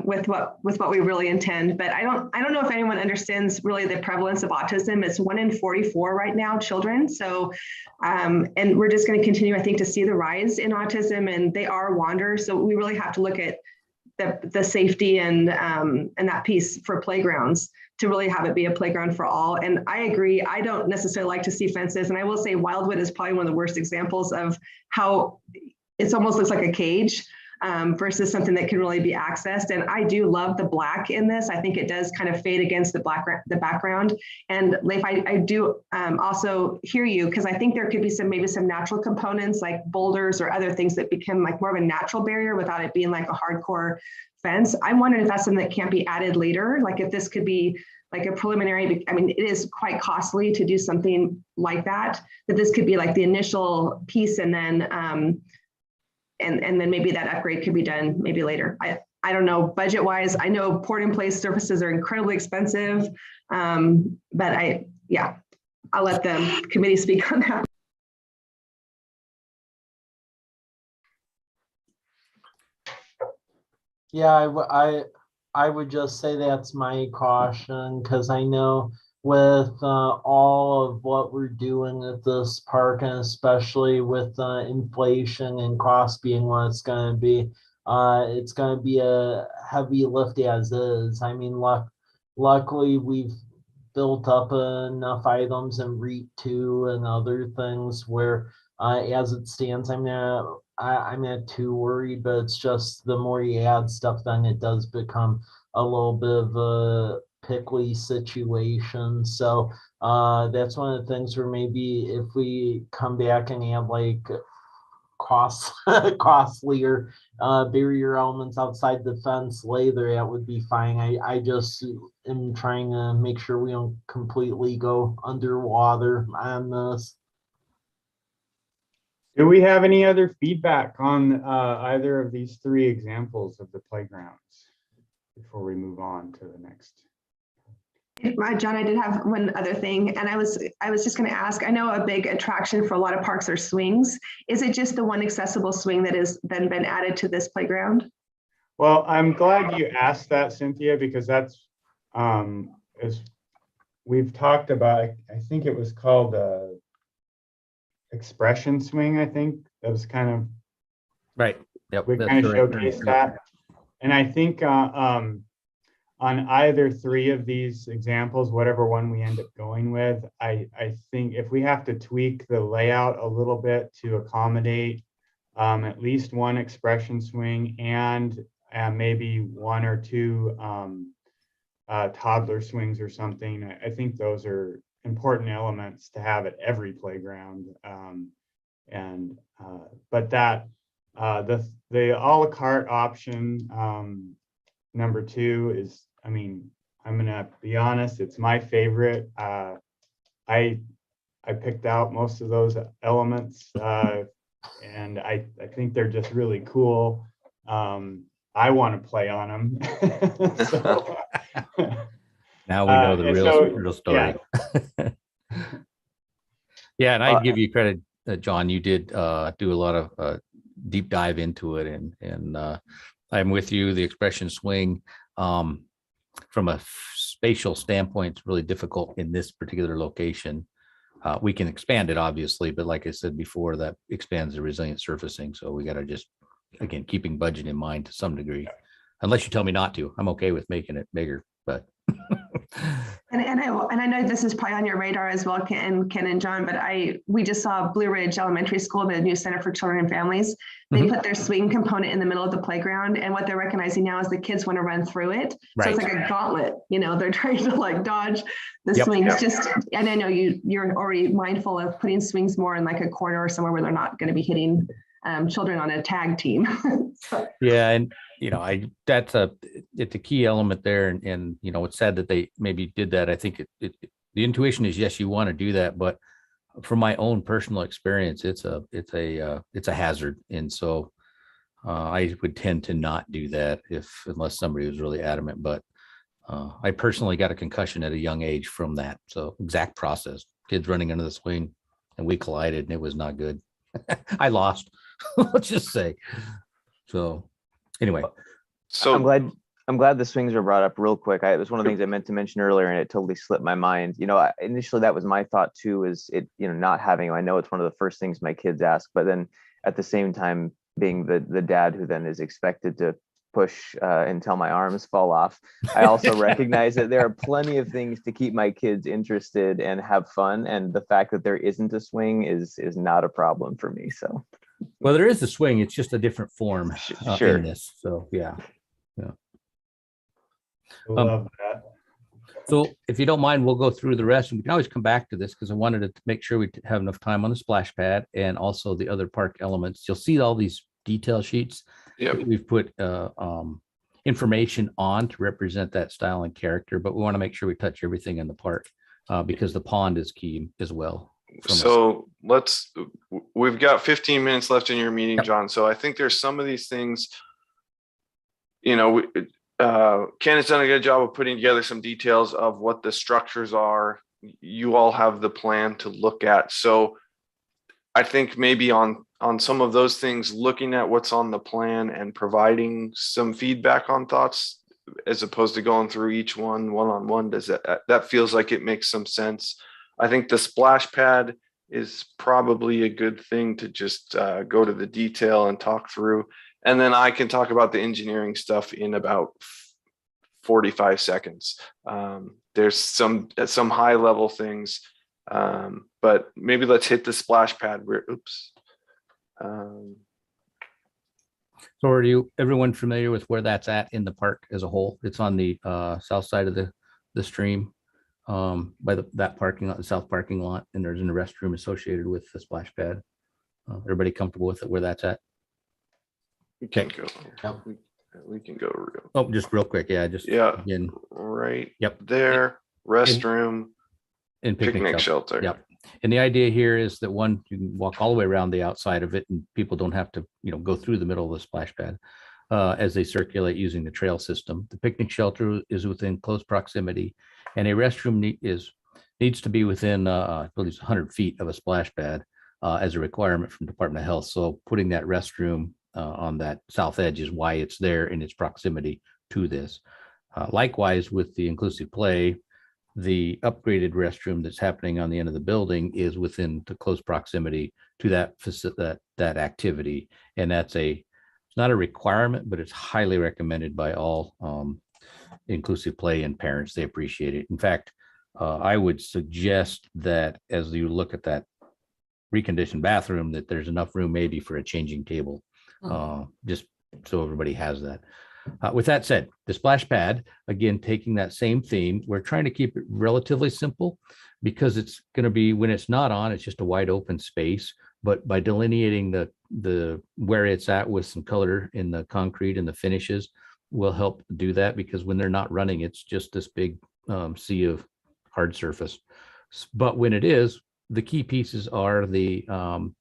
with what we really intend. But I don't know if anyone understands really the prevalence of autism. It's 1 in 44 right now, children. So, and we're just going to continue, I think, to see the rise in autism, and they are wanderers. So we really have to look at the safety and that piece for playgrounds, to really have it be a playground for all. And I agree, I don't necessarily like to see fences. And I will say Wildwood is probably one of the worst examples of how it almost looks like a cage versus something that can really be accessed. And I do love the black in this. I think it does kind of fade against the background. And Leif, I do also hear you, because I think there could be maybe some natural components like boulders or other things that become like more of a natural barrier without it being like a hardcore fence. I'm wondering if that's something that can't be added later. Like if this could be like a preliminary, I mean, it is quite costly to do something like that this could be like the initial piece, and then and then maybe that upgrade could be done maybe later. I don't know, budget wise, I know port in place surfaces are incredibly expensive, but I'll let the committee speak on that. Yeah, I would just say that's my caution, because I know with all of what we're doing at this park, and especially with inflation and cost being what it's going to be a heavy lift as is. I mean, luckily we've built up enough items in REIT 2 and other things where as it stands, I'm not too worried, but it's just the more you add stuff, then it does become a little bit of a pickly situation. So that's one of the things where maybe if we come back and add like costlier barrier elements outside the fence later, that would be fine. I just am trying to make sure we don't completely go underwater on this. Do we have any other feedback on either of these three examples of the playgrounds before we move on to the next? John, I did have one other thing, and I was just going to ask. I know a big attraction for a lot of parks are swings. Is it just the one accessible swing that has then been added to this playground? Well, I'm glad you asked that, Cynthia, because that's as we've talked about. I think it was called expression swing. I think that was kind of Right. Yep. we that's kind of right. showcased that, and I think on either three of these examples, whatever one we end up going with, I think if we have to tweak the layout a little bit to accommodate at least one expression swing and maybe one or two toddler swings or something, I think those are important elements to have at every playground. But that the a la carte option number 2 is, I mean, I'm gonna be honest, it's my favorite. I picked out most of those elements and I think they're just really cool. I want to play on them. So, Now we know the real story. Yeah. Yeah, and I'd give you credit, John. You did do a lot of deep dive into it, and I'm with you. The expression swing, from a spatial standpoint, it's really difficult in this particular location. We can expand it, obviously, but like I said before, that expands the resilient surfacing. So we got to just, again, keeping budget in mind to some degree. Unless you tell me not to, I'm okay with making it bigger, but. And I know this is probably on your radar as well, Ken and John, but we just saw Blue Ridge Elementary School, the new Center for Children and Families. They put their swing component in the middle of the playground, and what they're recognizing now is the kids want to run through it. Right. So it's like a gauntlet, they're trying to like dodge the swings. Just, and I know you're already mindful of putting swings more in like a corner or somewhere where they're not going to be hitting children on a tag team. So. Yeah, and it's a key element there, and it's sad that they maybe did that. I think the intuition is yes, you want to do that, but from my own personal experience, it's a hazard, and so I would tend to not do that unless somebody was really adamant. But I personally got a concussion at a young age from that. So exact process, kids running into the swing, and we collided, and it was not good. I lost. Let's just say. So anyway, So I'm glad the swings were brought up real quick. It was one of the things I meant to mention earlier, and it totally slipped my mind. Initially that was my thought too, is it, not having, I know it's one of the first things my kids ask, but then at the same time being the dad who then is expected to push until my arms fall off. I also recognize that there are plenty of things to keep my kids interested and have fun. And the fact that there isn't a swing is not a problem for me. So. Well, there is a swing. It's just a different form Sure. in this. So yeah. Love that. So if you don't mind, we'll go through the rest, and we can always come back to this because I wanted to make sure we have enough time on the splash pad and also the other park elements. You'll see all these detail sheets. Yep. We've put information on to represent that style and character, but we want to make sure we touch everything in the park because the pond is key as well. So we've got 15 minutes left in your meeting, John. So I think there's some of these things, Ken has done a good job of putting together some details of what the structures are. You all have the plan to look at. So I think maybe on some of those things, looking at what's on the plan and providing some feedback on thoughts, as opposed to going through each one-on-one, that feels like it makes some sense. I think the splash pad is probably a good thing to just go to the detail and talk through. And then I can talk about the engineering stuff in about 45 seconds. There's some high level things, but maybe let's hit the splash pad. So are everyone familiar with where that's at in the park as a whole? It's on the south side of the stream, by that parking lot, the south parking lot, and there's a restroom associated with the splash pad. Everybody comfortable with it where that's at? We can go. We can go. Oh, just real quick. Yeah, just again, right. Yep. There, restroom and picnic shelter. Yep. And the idea here is that one, you can walk all the way around the outside of it, and people don't have to, go through the middle of the splash pad as they circulate using the trail system. The picnic shelter is within close proximity, and a restroom needs to be within, I believe it's 100 feet of a splash pad as a requirement from Department of Health. So putting that restroom on that south edge is why it's there in its proximity to this. Likewise, with the inclusive play, the upgraded restroom that's happening on the end of the building is within the close proximity to that activity. And it's not a requirement, but it's highly recommended by all inclusive play and parents. They appreciate it. In fact, I would suggest that as you look at that reconditioned bathroom, that there's enough room maybe for a changing table, just so everybody has that. With that said, the splash pad, again, taking that same theme, we're trying to keep it relatively simple because it's going to be, when it's not on, it's just a wide open space. But by delineating the where it's at with some color in the concrete and the finishes will help do that, because when they're not running, it's just this big sea of hard surface. But when it is, the key pieces are the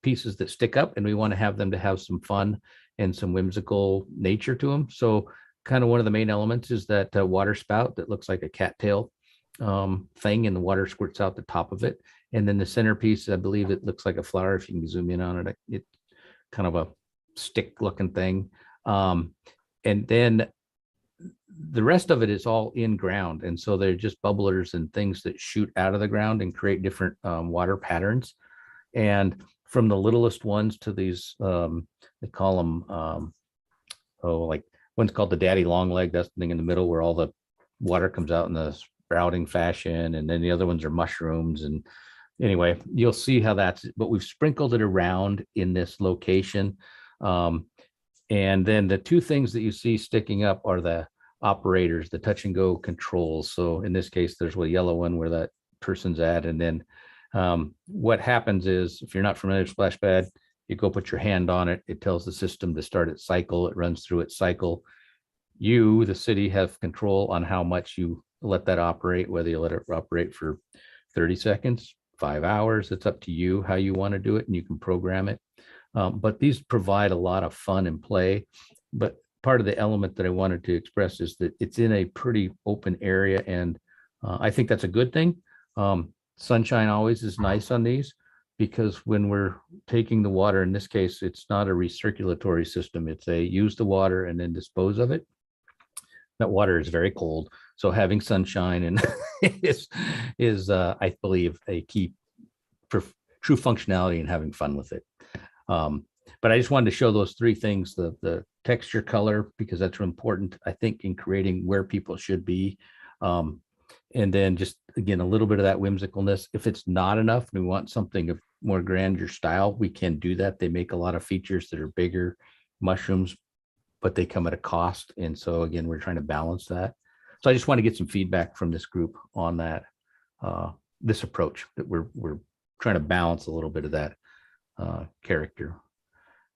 pieces that stick up, and we want to have them to have some fun and some whimsical nature to them. So kind of one of the main elements is that water spout that looks like a cattail thing, and the water squirts out the top of it. And then the centerpiece, I believe it looks like a flower. If you can zoom in on it, it's kind of a stick looking thing. And then the rest of it is all in ground. And so they're just bubblers and things that shoot out of the ground and create different water patterns. And from the littlest ones to these, they call them, like one's called the daddy long leg. That's the thing in the middle where all the water comes out in the sprouting fashion. And then the other ones are mushrooms. And anyway, you'll see how but we've sprinkled it around in this location. And then the two things that you see sticking up are the operators, the touch and go controls. So in this case, there's a yellow one where that person's at. And then what happens is, if you're not familiar with splash pad, you go put your hand on it. It tells the system to start its cycle. It runs through its cycle. You, the city, have control on how much you let that operate, whether you let it operate for 30 seconds, 5 hours. It's up to you how you want to do it, and you can program it. But these provide a lot of fun and play. But part of the element that I wanted to express is that it's in a pretty open area, and I think that's a good thing. Sunshine always is nice on these, because when we're taking the water, in this case, it's not a recirculatory system. It's a use the water and then dispose of it. That water is very cold. So having sunshine and is I believe, a key for true functionality and having fun with it. But I just wanted to show those three things, the texture, color, because that's important, I think, in creating where people should be. And then just, again, a little bit of that whimsicalness. If it's not enough, we want something of more grandeur style, we can do that. They make a lot of features that are bigger mushrooms, but they come at a cost. And so again, we're trying to balance that. So I just want to get some feedback from this group on that, this approach that we're trying to balance a little bit of that character.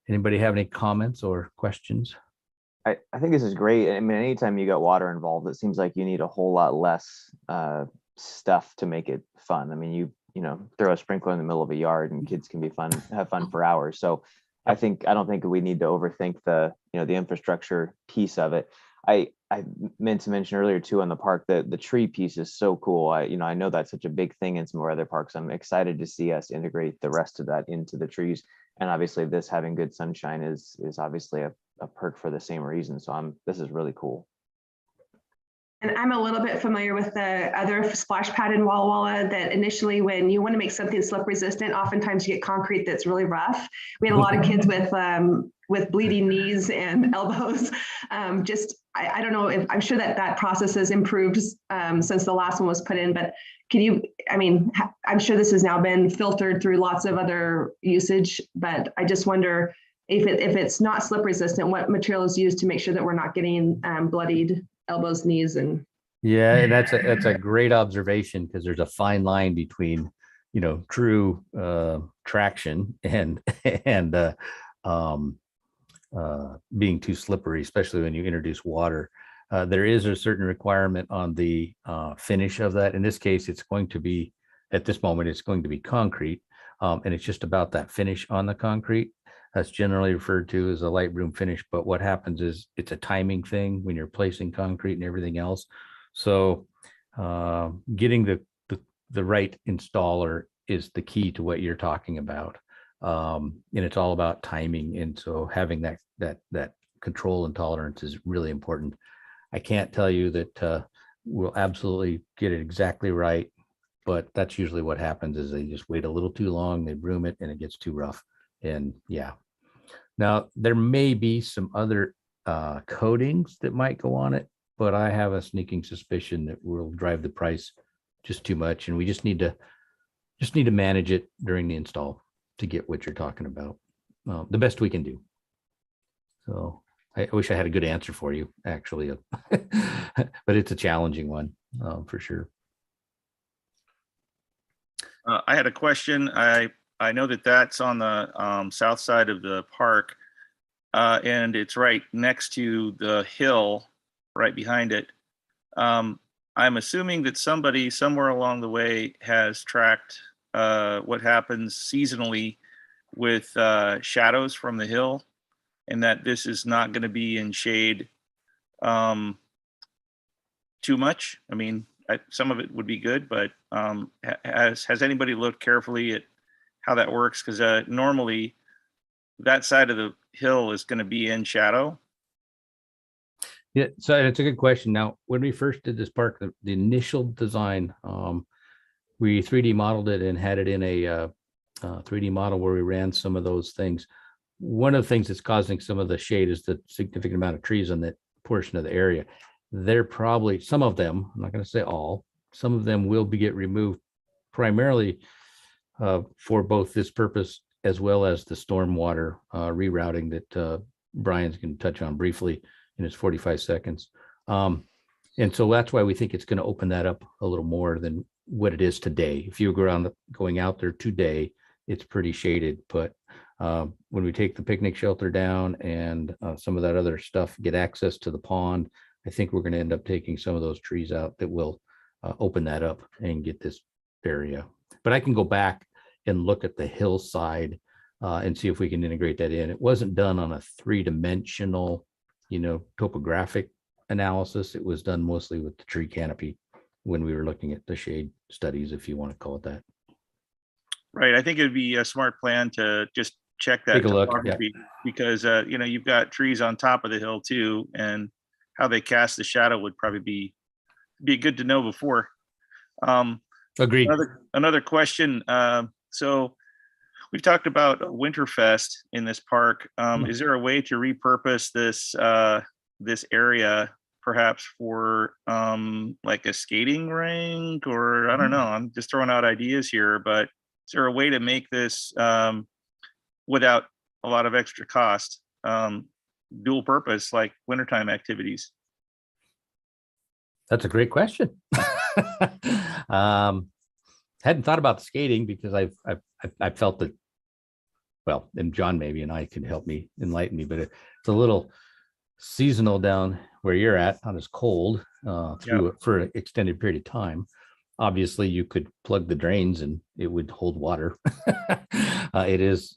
Anybody have any comments or questions? I think this is great. I mean, anytime you got water involved, it seems like you need a whole lot less stuff to make it fun. I mean, you throw a sprinkler in the middle of a yard and kids can have fun for hours. So I don't think we need to overthink the infrastructure piece of it. I meant to mention earlier too on the park that the tree piece is so cool. I know that's such a big thing in some of our other parks. I'm excited to see us integrate the rest of that into the trees. And obviously this having good sunshine is obviously a perk for the same reason. So this is really cool. And I'm a little bit familiar with the other splash pad in Walla Walla that initially, when you want to make something slip resistant, oftentimes you get concrete that's really rough. We had a lot of kids with with bleeding knees and elbows. I don't know if, I'm sure that process has improved since the last one was put in, but can you, I'm sure this has now been filtered through lots of other usage, but I just wonder if it's not slip resistant, what material is used to make sure that we're not getting bloodied elbows, knees, and. Yeah, and that's a great observation, because there's a fine line between, true traction and being too slippery, especially when you introduce water. There is a certain requirement on the finish of that. In this case, it's going to be, at this moment, it's going to be concrete, and it's just about that finish on the concrete. That's generally referred to as a light broom finish. But what happens is it's a timing thing when you're placing concrete and everything else. So getting the right installer is the key to what you're talking about. And it's all about timing. And so having that control and tolerance is really important. I can't tell you that we'll absolutely get it exactly right, but that's usually what happens is they just wait a little too long, they broom it, and it gets too rough. And yeah. Now there may be some other coatings that might go on it, but I have a sneaking suspicion that will drive the price just too much. And we just need to manage it during the install to get what you're talking about. The best we can do. So I wish I had a good answer for you, actually, but it's a challenging one for sure. I had a question. I know that that's on the south side of the park, and it's right next to the hill right behind it. I'm assuming that somebody somewhere along the way has tracked what happens seasonally with shadows from the hill, and that this is not going to be in shade too much. Some of it would be good, but has anybody looked carefully at how that works? Because normally that side of the hill is going to be in shadow. Yeah, so it's a good question. Now, when we first did this park, the initial design, we 3D modeled it and had it in a 3D model where we ran some of those things. One of the things that's causing some of the shade is the significant amount of trees on that portion of the area. They're probably, some of them, I'm not going to say all, some of them will get removed primarily for both this purpose as well as the stormwater rerouting that Brian's going to touch on briefly in his 45 seconds. And so that's why we think it's going to open that up a little more than what it is today. If you go around going out there today, it's pretty shaded, but when we take the picnic shelter down and some of that other stuff, get access to the pond, I think we're going to end up taking some of those trees out that will open that up and get this area. But I can go back and look at the hillside and see if we can integrate that in. It wasn't done on a three-dimensional, topographic analysis. It was done mostly with the tree canopy when we were looking at the shade studies, if you want to call it that. Right. I think it'd be a smart plan to just check that Take a look, topography, because you've got trees on top of the hill too, and how they cast the shadow would probably be good to know before. Agreed. Another question. So we've talked about Winterfest in this park. Is there a way to repurpose this area perhaps for like a skating rink, or I don't know, I'm just throwing out ideas here, but is there a way to make this without a lot of extra cost, dual purpose, like wintertime activities? That's a great question. Hadn't thought about the skating because I felt that, well, and John maybe and I can help me enlighten me, but it's a little seasonal down where you're at, not as cold for an extended period of time. Obviously, you could plug the drains and it would hold water. It is,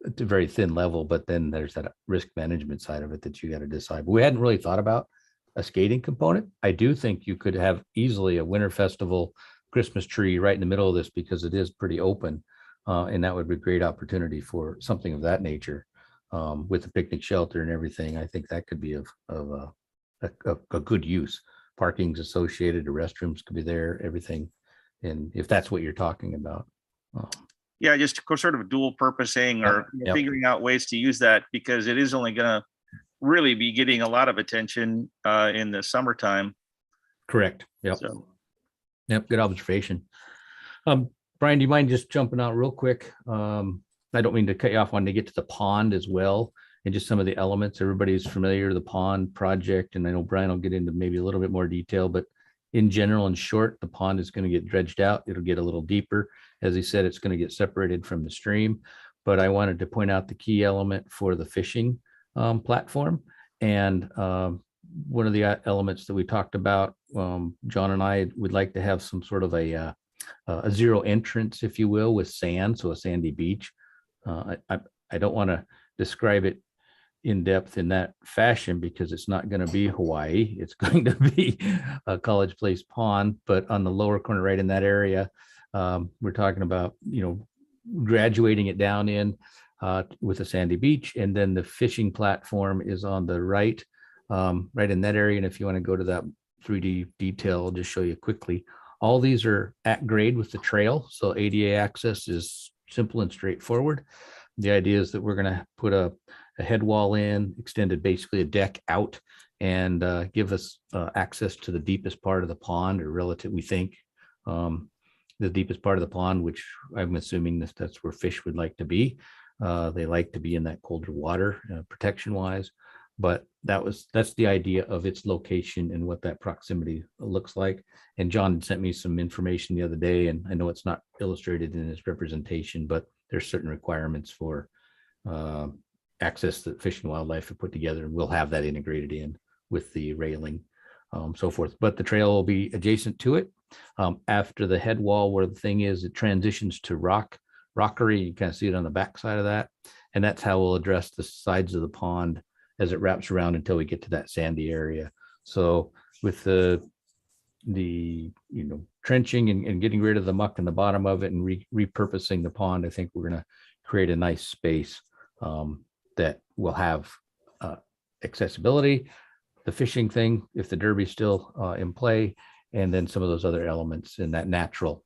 at a very thin level, but then there's that risk management side of it that you got to decide. But we hadn't really thought about a skating component. I do think you could have easily a winter festival Christmas tree right in the middle of this, because it is pretty open, and that would be a great opportunity for something of that nature with the picnic shelter and everything. I think that could be of a good use. Parking's associated, the restrooms could be there, everything. And if that's what you're talking about. Yeah, just sort of dual purposing or Yep. figuring out ways to use that, because it is only gonna really be getting a lot of attention in the summertime. Correct. Yep. So, Yep. Good observation. Brian, do you mind just jumping out real quick? I don't mean to cut you off, wanting to get to the pond as well and just some of the elements. Everybody's familiar with the pond project, and I know Brian will get into maybe a little bit more detail, but in general, in short, the pond is going to get dredged out. It'll get a little deeper. As he said, it's going to get separated from the stream. But I wanted to point out the key element for the fishing platform. And one of the elements that we talked about, John and I would like to have some sort of a zero entrance, if you will, with sand, so a sandy beach. I don't want to describe it in depth in that fashion because it's not going to be Hawaii. It's going to be a College Place pond, but on the lower corner, right in that area, we're talking about, graduating it down in with a sandy beach, and then the fishing platform is on the right, right in that area. And if you want to go to that 3D detail, I'll just show you quickly. All these are at grade with the trail, so ADA access is simple and straightforward. The idea is that we're going to put a head wall in, extended basically a deck out, and give us access to the deepest part of the pond, or relative, we think, the deepest part of the pond, which I'm assuming that's where fish would like to be. They like to be in that colder water, protection wise. But that's the idea of its location and what that proximity looks like. And John sent me some information the other day, and I know it's not illustrated in his representation, but there's certain requirements for access that Fish and Wildlife have put together, and we'll have that integrated in with the railing, so forth. But the trail will be adjacent to it. After the head wall, where the thing is, it transitions to rockery. You kind of see it on the back side of that, and that's how we'll address the sides of the pond as it wraps around until we get to that sandy area. So with the trenching and getting rid of the muck in the bottom of it and repurposing the pond, I think we're going to create a nice space that will have accessibility, the fishing thing, if the derby's still in play, and then some of those other elements in that natural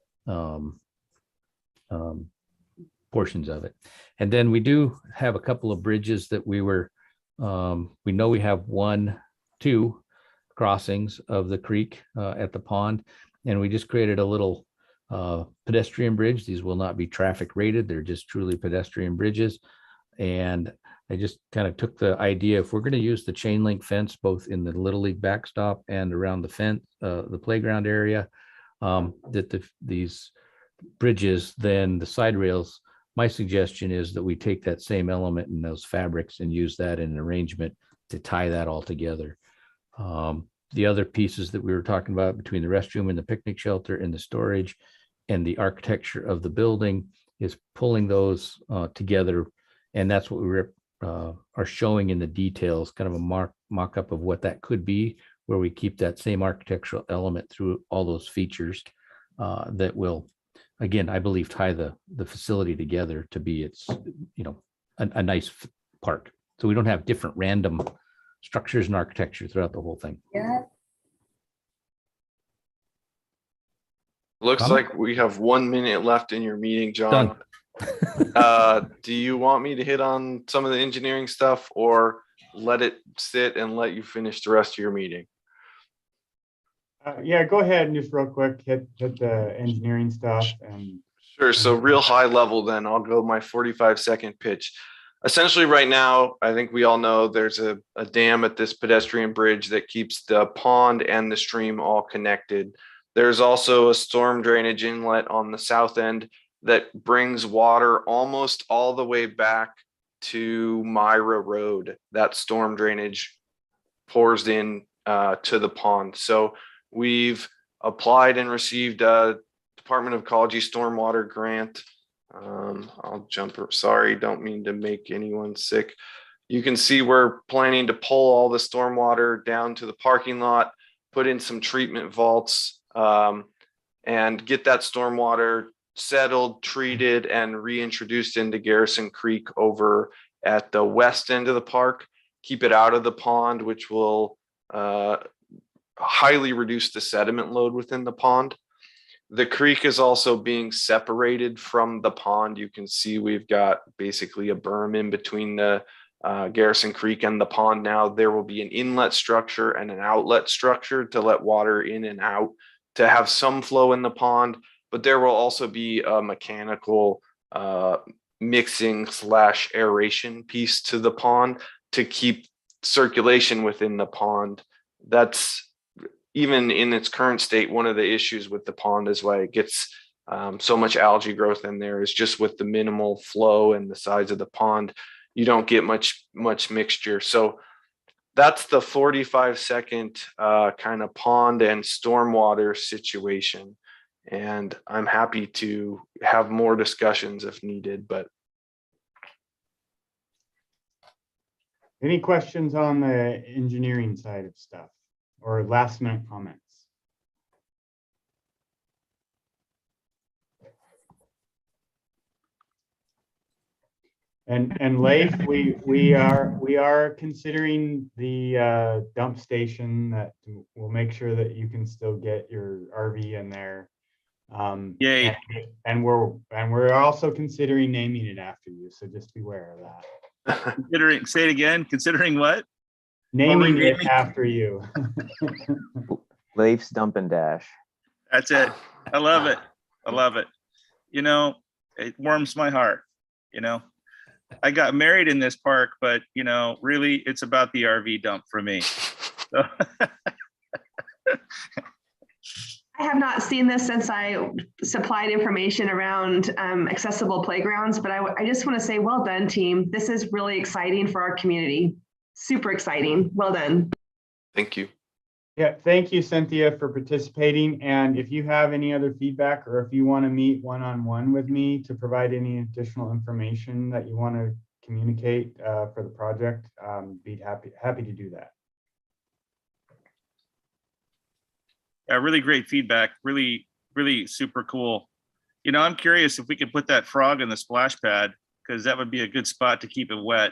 portions of it. And then we do have a couple of bridges that we know we have two crossings of the creek at the pond, and we just created a little pedestrian bridge. These will not be traffic rated. They're just truly pedestrian bridges. And I just kind of took the idea, if we're going to use the chain link fence, both in the Little League backstop and around the fence, the playground area, these bridges, then the side rails, my suggestion is that we take that same element in those fabrics and use that in an arrangement to tie that all together. The other pieces that we were talking about between the restroom and the picnic shelter and the storage and the architecture of the building is pulling those together. And that's what we are showing in the details, kind of a mock-up of what that could be, where we keep that same architectural element through all those features that will, again, I believe, tie the facility together to be its, a nice park. So we don't have different random structures and architecture throughout the whole thing. Yeah. Looks Comment? like we have 1 minute left in your meeting, John. Do you want me to hit on some of the engineering stuff, or let it sit and let you finish the rest of your meeting? Yeah, go ahead and just real quick hit the engineering stuff. And Sure. So real high level, then I'll go my 45-second pitch. Essentially right now, I think we all know there's a dam at this pedestrian bridge that keeps the pond and the stream all connected. There's also a storm drainage inlet on the south end that brings water almost all the way back to Myra Road. That storm drainage pours in to the pond. So we've applied and received a Department of Ecology Stormwater grant. I'll jump, sorry, don't mean to make anyone sick. You can see we're planning to pull all the stormwater down to the parking lot, put in some treatment vaults, and get that stormwater settled, treated, and reintroduced into Garrison Creek over at the west end of the park. Keep it out of the pond, which will highly reduce the sediment load within the pond. The creek is also being separated from the pond. You can see we've got basically a berm in between the Garrison Creek and the pond now. There will be an inlet structure and an outlet structure to let water in and out to have some flow in the pond, but there will also be a mechanical mixing / aeration piece to the pond to keep circulation within the pond. That's even in its current state, one of the issues with the pond is why it gets so much algae growth in there is just with the minimal flow and the size of the pond, you don't get much mixture. So that's the 45-second kind of pond and stormwater situation. And I'm happy to have more discussions if needed, but. Any questions on the engineering side of stuff or last minute comments? And Leif, we are considering the dump station that will make sure that you can still get your RV in there. Yay. And we're also considering naming it after you, so just beware of that. Considering, say it again, considering what? Naming it renaming? after you. Leif's Dump and Dash. That's it. I love it. I love it. You know, it warms my heart. You know, I got married in this park, but you know, really it's about the RV dump for me. So. I have not seen this since I supplied information around accessible playgrounds, but I just want to say, well done, team. This is really exciting for our community. Super exciting. Well done. Thank you. Yeah, thank you, Cynthia, for participating. And if you have any other feedback or if you want to meet one-on-one with me to provide any additional information that you want to communicate for the project, be happy to do that. Yeah, really great feedback. Really, really super cool. You know, I'm curious if we could put that frog in the splash pad, because that would be a good spot to keep it wet.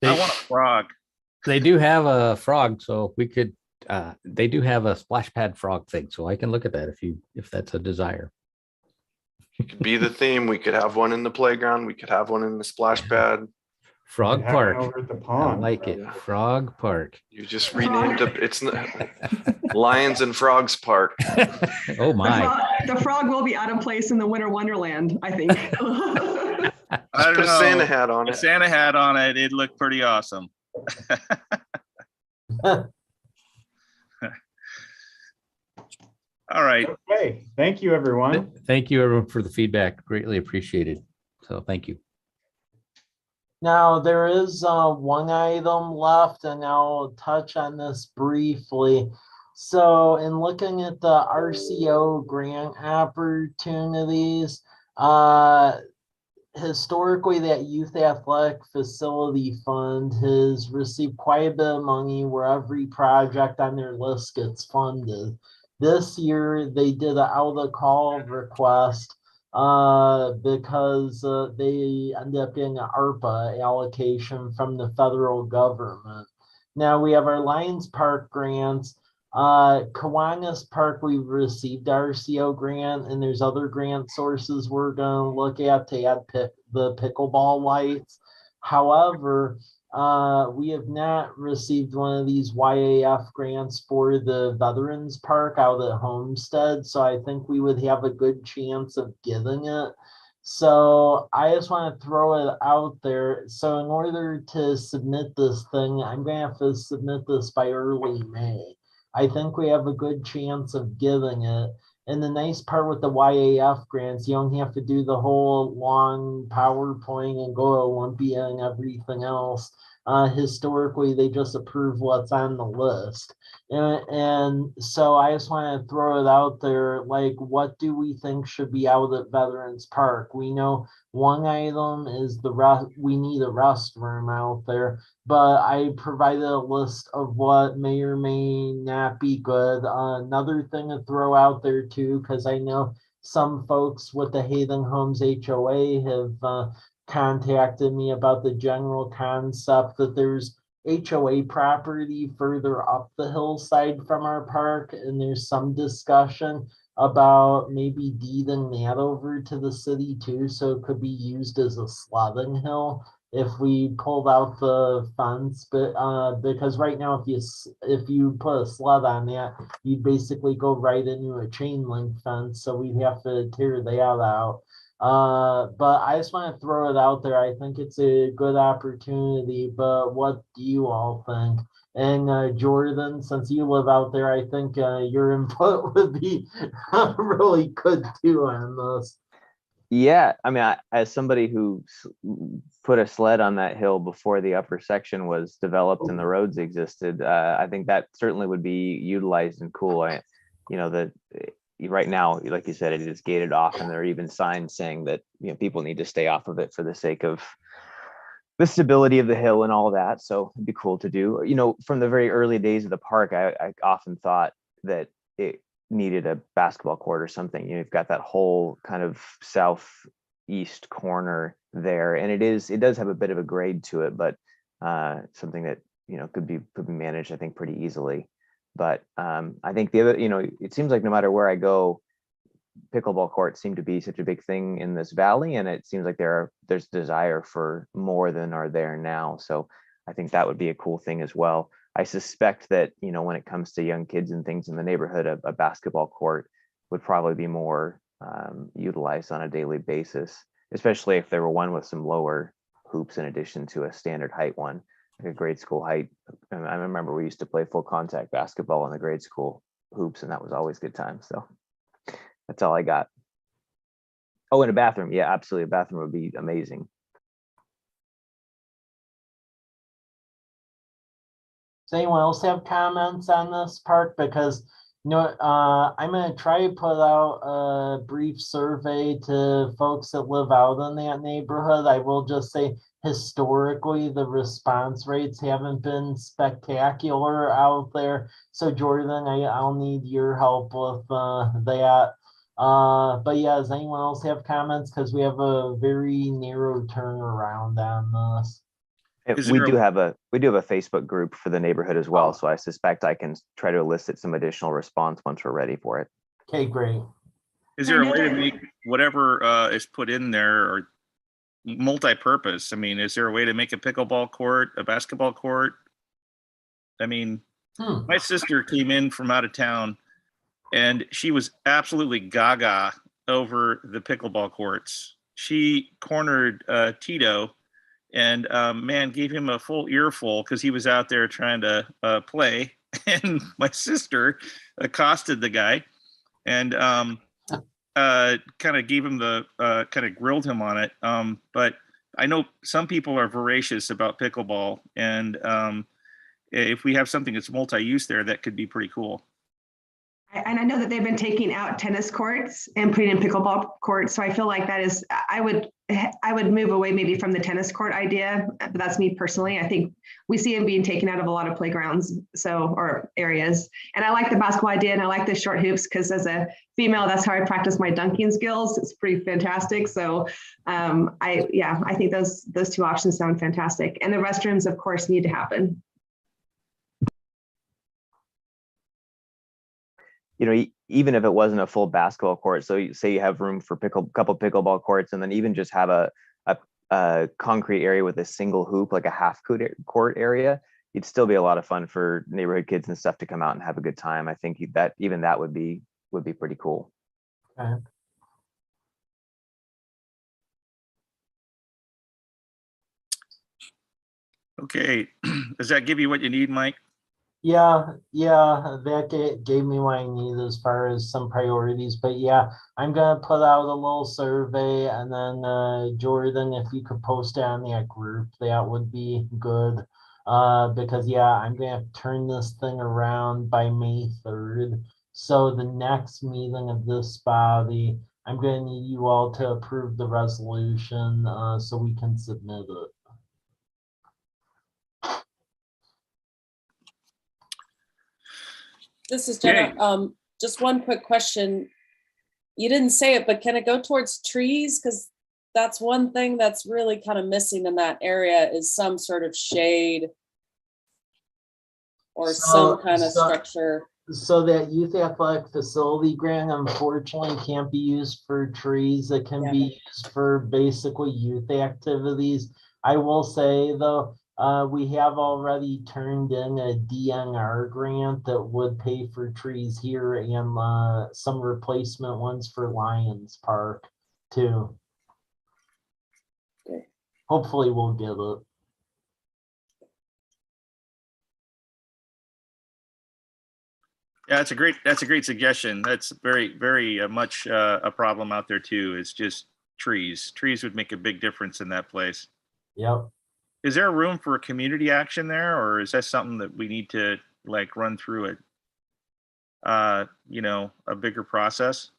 I want a frog. They do have a frog, so we could, they do have a splash pad frog thing, so I can look at that if that's a desire. It could be the theme. We could have one in the playground. We could have one in the splash pad. Frog Have one Park. over at the I pond. like it. Yeah. Frog Park. You just renamed it. It's Lions and Frogs Park. Oh my. The frog will be out of place in the Winter Wonderland, I think. I Just don't put a know. Santa hat on A it. Santa hat on it. It looked pretty awesome. All right. Okay, thank you, everyone. Thank you everyone for the feedback. Greatly appreciated. So thank you. Now, there is one item left, and I'll touch on this briefly. So in looking at the RCO grant opportunities, historically that youth athletic facility fund has received quite a bit of money where every project on their list gets funded. This year, they did an out-of-call request because they ended up getting an ARPA allocation from the federal government. Now we have our Lions Park grants. Kiwanis Park, we've received RCO grant, and there's other grant sources we're going to look at to add the pickleball lights. However, we have not received one of these YAF grants for the Veterans Park out at Homestead, so I think we would have a good chance of getting it. So I just want to throw it out there. So in order to submit this thing, I'm going to have to submit this by early May. I think we have a good chance of getting it. And the nice part with the YAF grants, you don't have to do the whole long PowerPoint and go to Olympia and everything else. Historically, they just approve what's on the list. And so I just want to throw it out there, like, what do we think should be out at Veterans Park? We know one item is we need a restroom out there, but I provided a list of what may or may not be good. Another thing to throw out there too, because I know some folks with the Haven Homes HOA have contacted me about the general concept that there's HOA property further up the hillside from our park, and there's some discussion about maybe deeding that over to the city too, so it could be used as a sledding hill if we pulled out the fence. But because right now, if you put a sled on that, you'd basically go right into a chain link fence, so we'd have to tear that out. But I just want to throw it out there. I think it's a good opportunity, but what do you all think? And Jordan, since you live out there, I think your input would be really good too on this. Yeah, I mean, as somebody who put a sled on that hill before the upper section was developed and the roads existed, I think that certainly would be utilized and cool. Right now, like you said, it is gated off, and there are even signs saying that people need to stay off of it for the sake of the stability of the hill and all that. So it'd be cool to do. From the very early days of the park, I often thought that it needed a basketball court or something. You've got that whole kind of southeast corner there, and it does have a bit of a grade to it, but something that could be managed, I think, pretty easily. But I think the other, it seems like no matter where I go, pickleball courts seem to be such a big thing in this valley, and it seems like there's desire for more than are there now. So I think that would be a cool thing as well. I suspect that when it comes to young kids and things in the neighborhood, a basketball court would probably be more utilized on a daily basis, especially if there were one with some lower hoops in addition to a standard height one, like a grade school height. I remember we used to play full contact basketball on the grade school hoops, and that was always good times. So that's all I got. Oh, and a bathroom. Yeah, absolutely. A bathroom would be amazing. Does anyone else have comments on this park? Because I'm gonna try to put out a brief survey to folks that live out in that neighborhood. I will just say historically the response rates haven't been spectacular out there. So Jordan, I'll need your help with that. But yeah, does anyone else have comments? Because we have a very narrow turnaround on this. We do have a Facebook group for the neighborhood as well, so I suspect I can try to elicit some additional response once we're ready for it. Okay, great. Is there a way to make whatever is put in there or multi-purpose? I mean, is there a way to make a pickleball court, a basketball court? I mean, my sister came in from out of town and she was absolutely gaga over the pickleball courts. She cornered Tito and man, gave him a full earful because he was out there trying to play. And my sister accosted the guy and kind of gave him kind of grilled him on it. But I know some people are voracious about pickleball, and if we have something that's multi-use there, that could be pretty cool. And I know that they've been taking out tennis courts and putting in pickleball courts. So I feel like that is, I would move away maybe from the tennis court idea, but that's me personally. I think we see them being taken out of a lot of playgrounds, or areas. And I like the basketball idea, and I like the short hoops because as a female, that's how I practice my dunking skills. It's pretty fantastic. So I think those two options sound fantastic. And the restrooms, of course, need to happen. Even if it wasn't a full basketball court, so say you have room for couple pickleball courts, and then even just have a concrete area with a single hoop, like a half court area, it'd still be a lot of fun for neighborhood kids and stuff to come out and have a good time. I think that would be pretty cool. Okay. Okay, does that give you what you need, Mike? Yeah, that gave me what I need as far as some priorities. But yeah, I'm gonna put out a little survey, and then Jordan, if you could post it on that group, that would be good. Because yeah, I'm gonna have to turn this thing around by May 3rd. So the next meeting of this body, I'm gonna need you all to approve the resolution so we can submit it. This is Jenna. Just one quick question. You didn't say it, but can it go towards trees? Because that's one thing that's really kind of missing in that area is some sort of shade or some kind of structure. So that youth athletic facility grant unfortunately can't be used for trees. It can be used for basically youth activities. I will say though, we have already turned in a DNR grant that would pay for trees here and some replacement ones for Lions Park too. Okay. Hopefully we'll get it. Yeah, that's a great suggestion. That's very much a problem out there too. It's just trees. Trees would make a big difference in that place. Yep. Is there room for community action there, or is that something that we need to like run through it? A bigger process?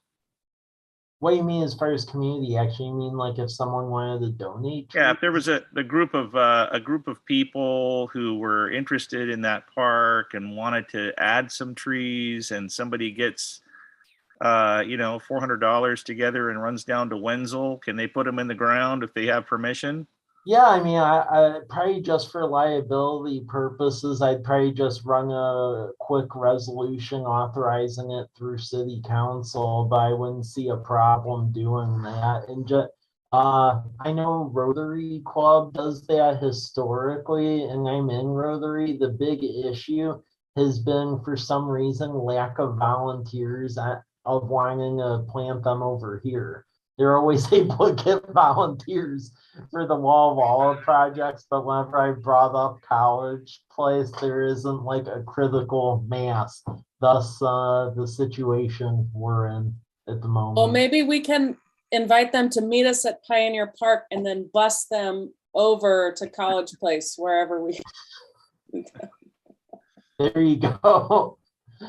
What do you mean as far as community action? You mean like if someone wanted to donate? Yeah, if trees? there was a group of people who were interested in that park and wanted to add some trees, and somebody gets $400 together and runs down to Wenzel, can they put them in the ground if they have permission? Yeah, I mean, I probably just for liability purposes, I'd probably just run a quick resolution authorizing it through city council, but I wouldn't see a problem doing that. And just, I know Rotary Club does that historically, and I'm in Rotary. The big issue has been, for some reason, lack of volunteers of wanting to plant them over here. They're always able to get volunteers for the wall projects, but whenever I brought up college place, there isn't like a critical mass. Thus, the situation we're in at the moment. Well, maybe we can invite them to meet us at Pioneer Park and then bus them over to College Place, wherever we go. There you go.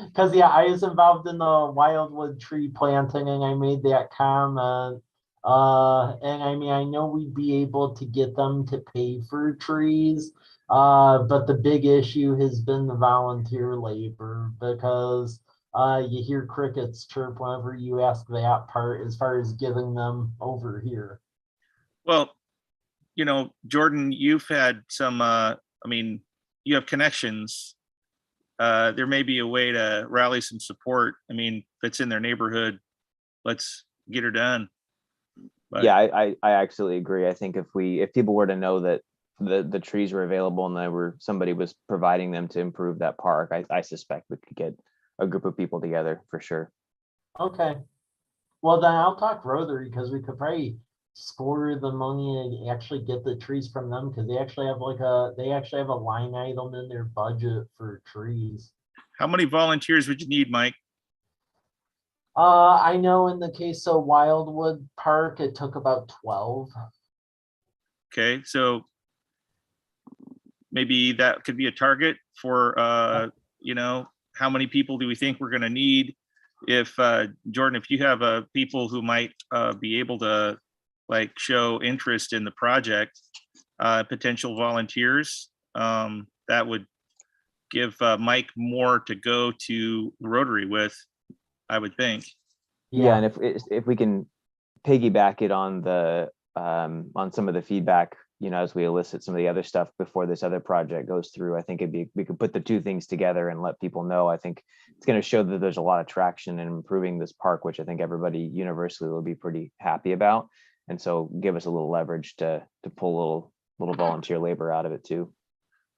Because yeah, I was involved in the wildwood tree planting, and I made that comment. And I mean, I know we'd be able to get them to pay for trees, but the big issue has been the volunteer labor, because you hear crickets chirp whenever you ask that part as far as getting them over here. Well, Jordan, you've had some, you have connections. There may be a way to rally some support. I mean, if it's in their neighborhood, let's get her done. But Yeah, I absolutely agree. I think if people were to know that the trees were available and somebody was providing them to improve that park, I suspect we could get a group of people together for sure. Okay. Well, then I'll talk Rotary, because we could probably score the money and actually get the trees from them, because they actually have a line item in their budget for trees. how many volunteers would you need, Mike? I know in the case of Wildwood Park, it took about 12. Okay, so maybe that could be a target for, how many people do we think we're going to need? If Jordan, if you have people who might be able to like show interest in the project, potential volunteers, that would give Mike more to go to Rotary with, I would think. Yeah, and if we can piggyback it on the on some of the feedback, as we elicit some of the other stuff before this other project goes through, I think we could put the two things together and let people know. I think it's going to show that there's a lot of traction in improving this park, which I think everybody universally will be pretty happy about. And so give us a little leverage to pull a little volunteer labor out of it too.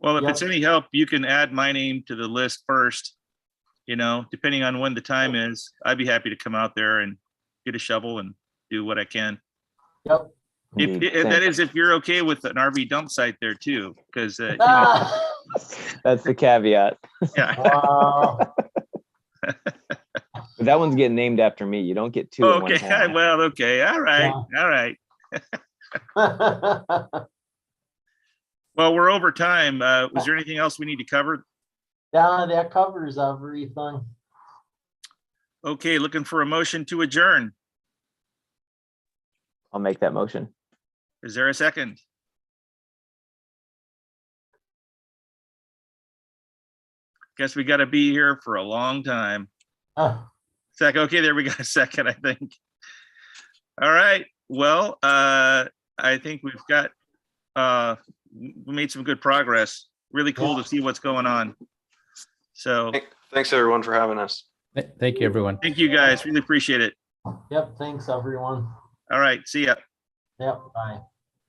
Well, if Yep. it's any help, you can add my name to the list first. Depending on when the time is, I'd be happy to come out there and get a shovel and do what I can. Yep. That is, if you're okay with an RV dump site there too, because That's the caveat. yeah. Wow. That one's getting named after me. You don't get two in one Okay. town. Well, okay. All right. All right. Well, we're over time. Was there anything else we need to cover? Yeah, that covers everything. Okay, looking for a motion to adjourn. I'll make that motion. Is there a second? Guess we got to be here for a long time. Second. Okay, there we got a second, I think. All right. Well, I think we've got we made some good progress. Really cool to see what's going on. So Thanks everyone for having us. Thank you, everyone. Thank you, guys. Really appreciate it. Yep, thanks, everyone. All right, see ya. Yep, bye.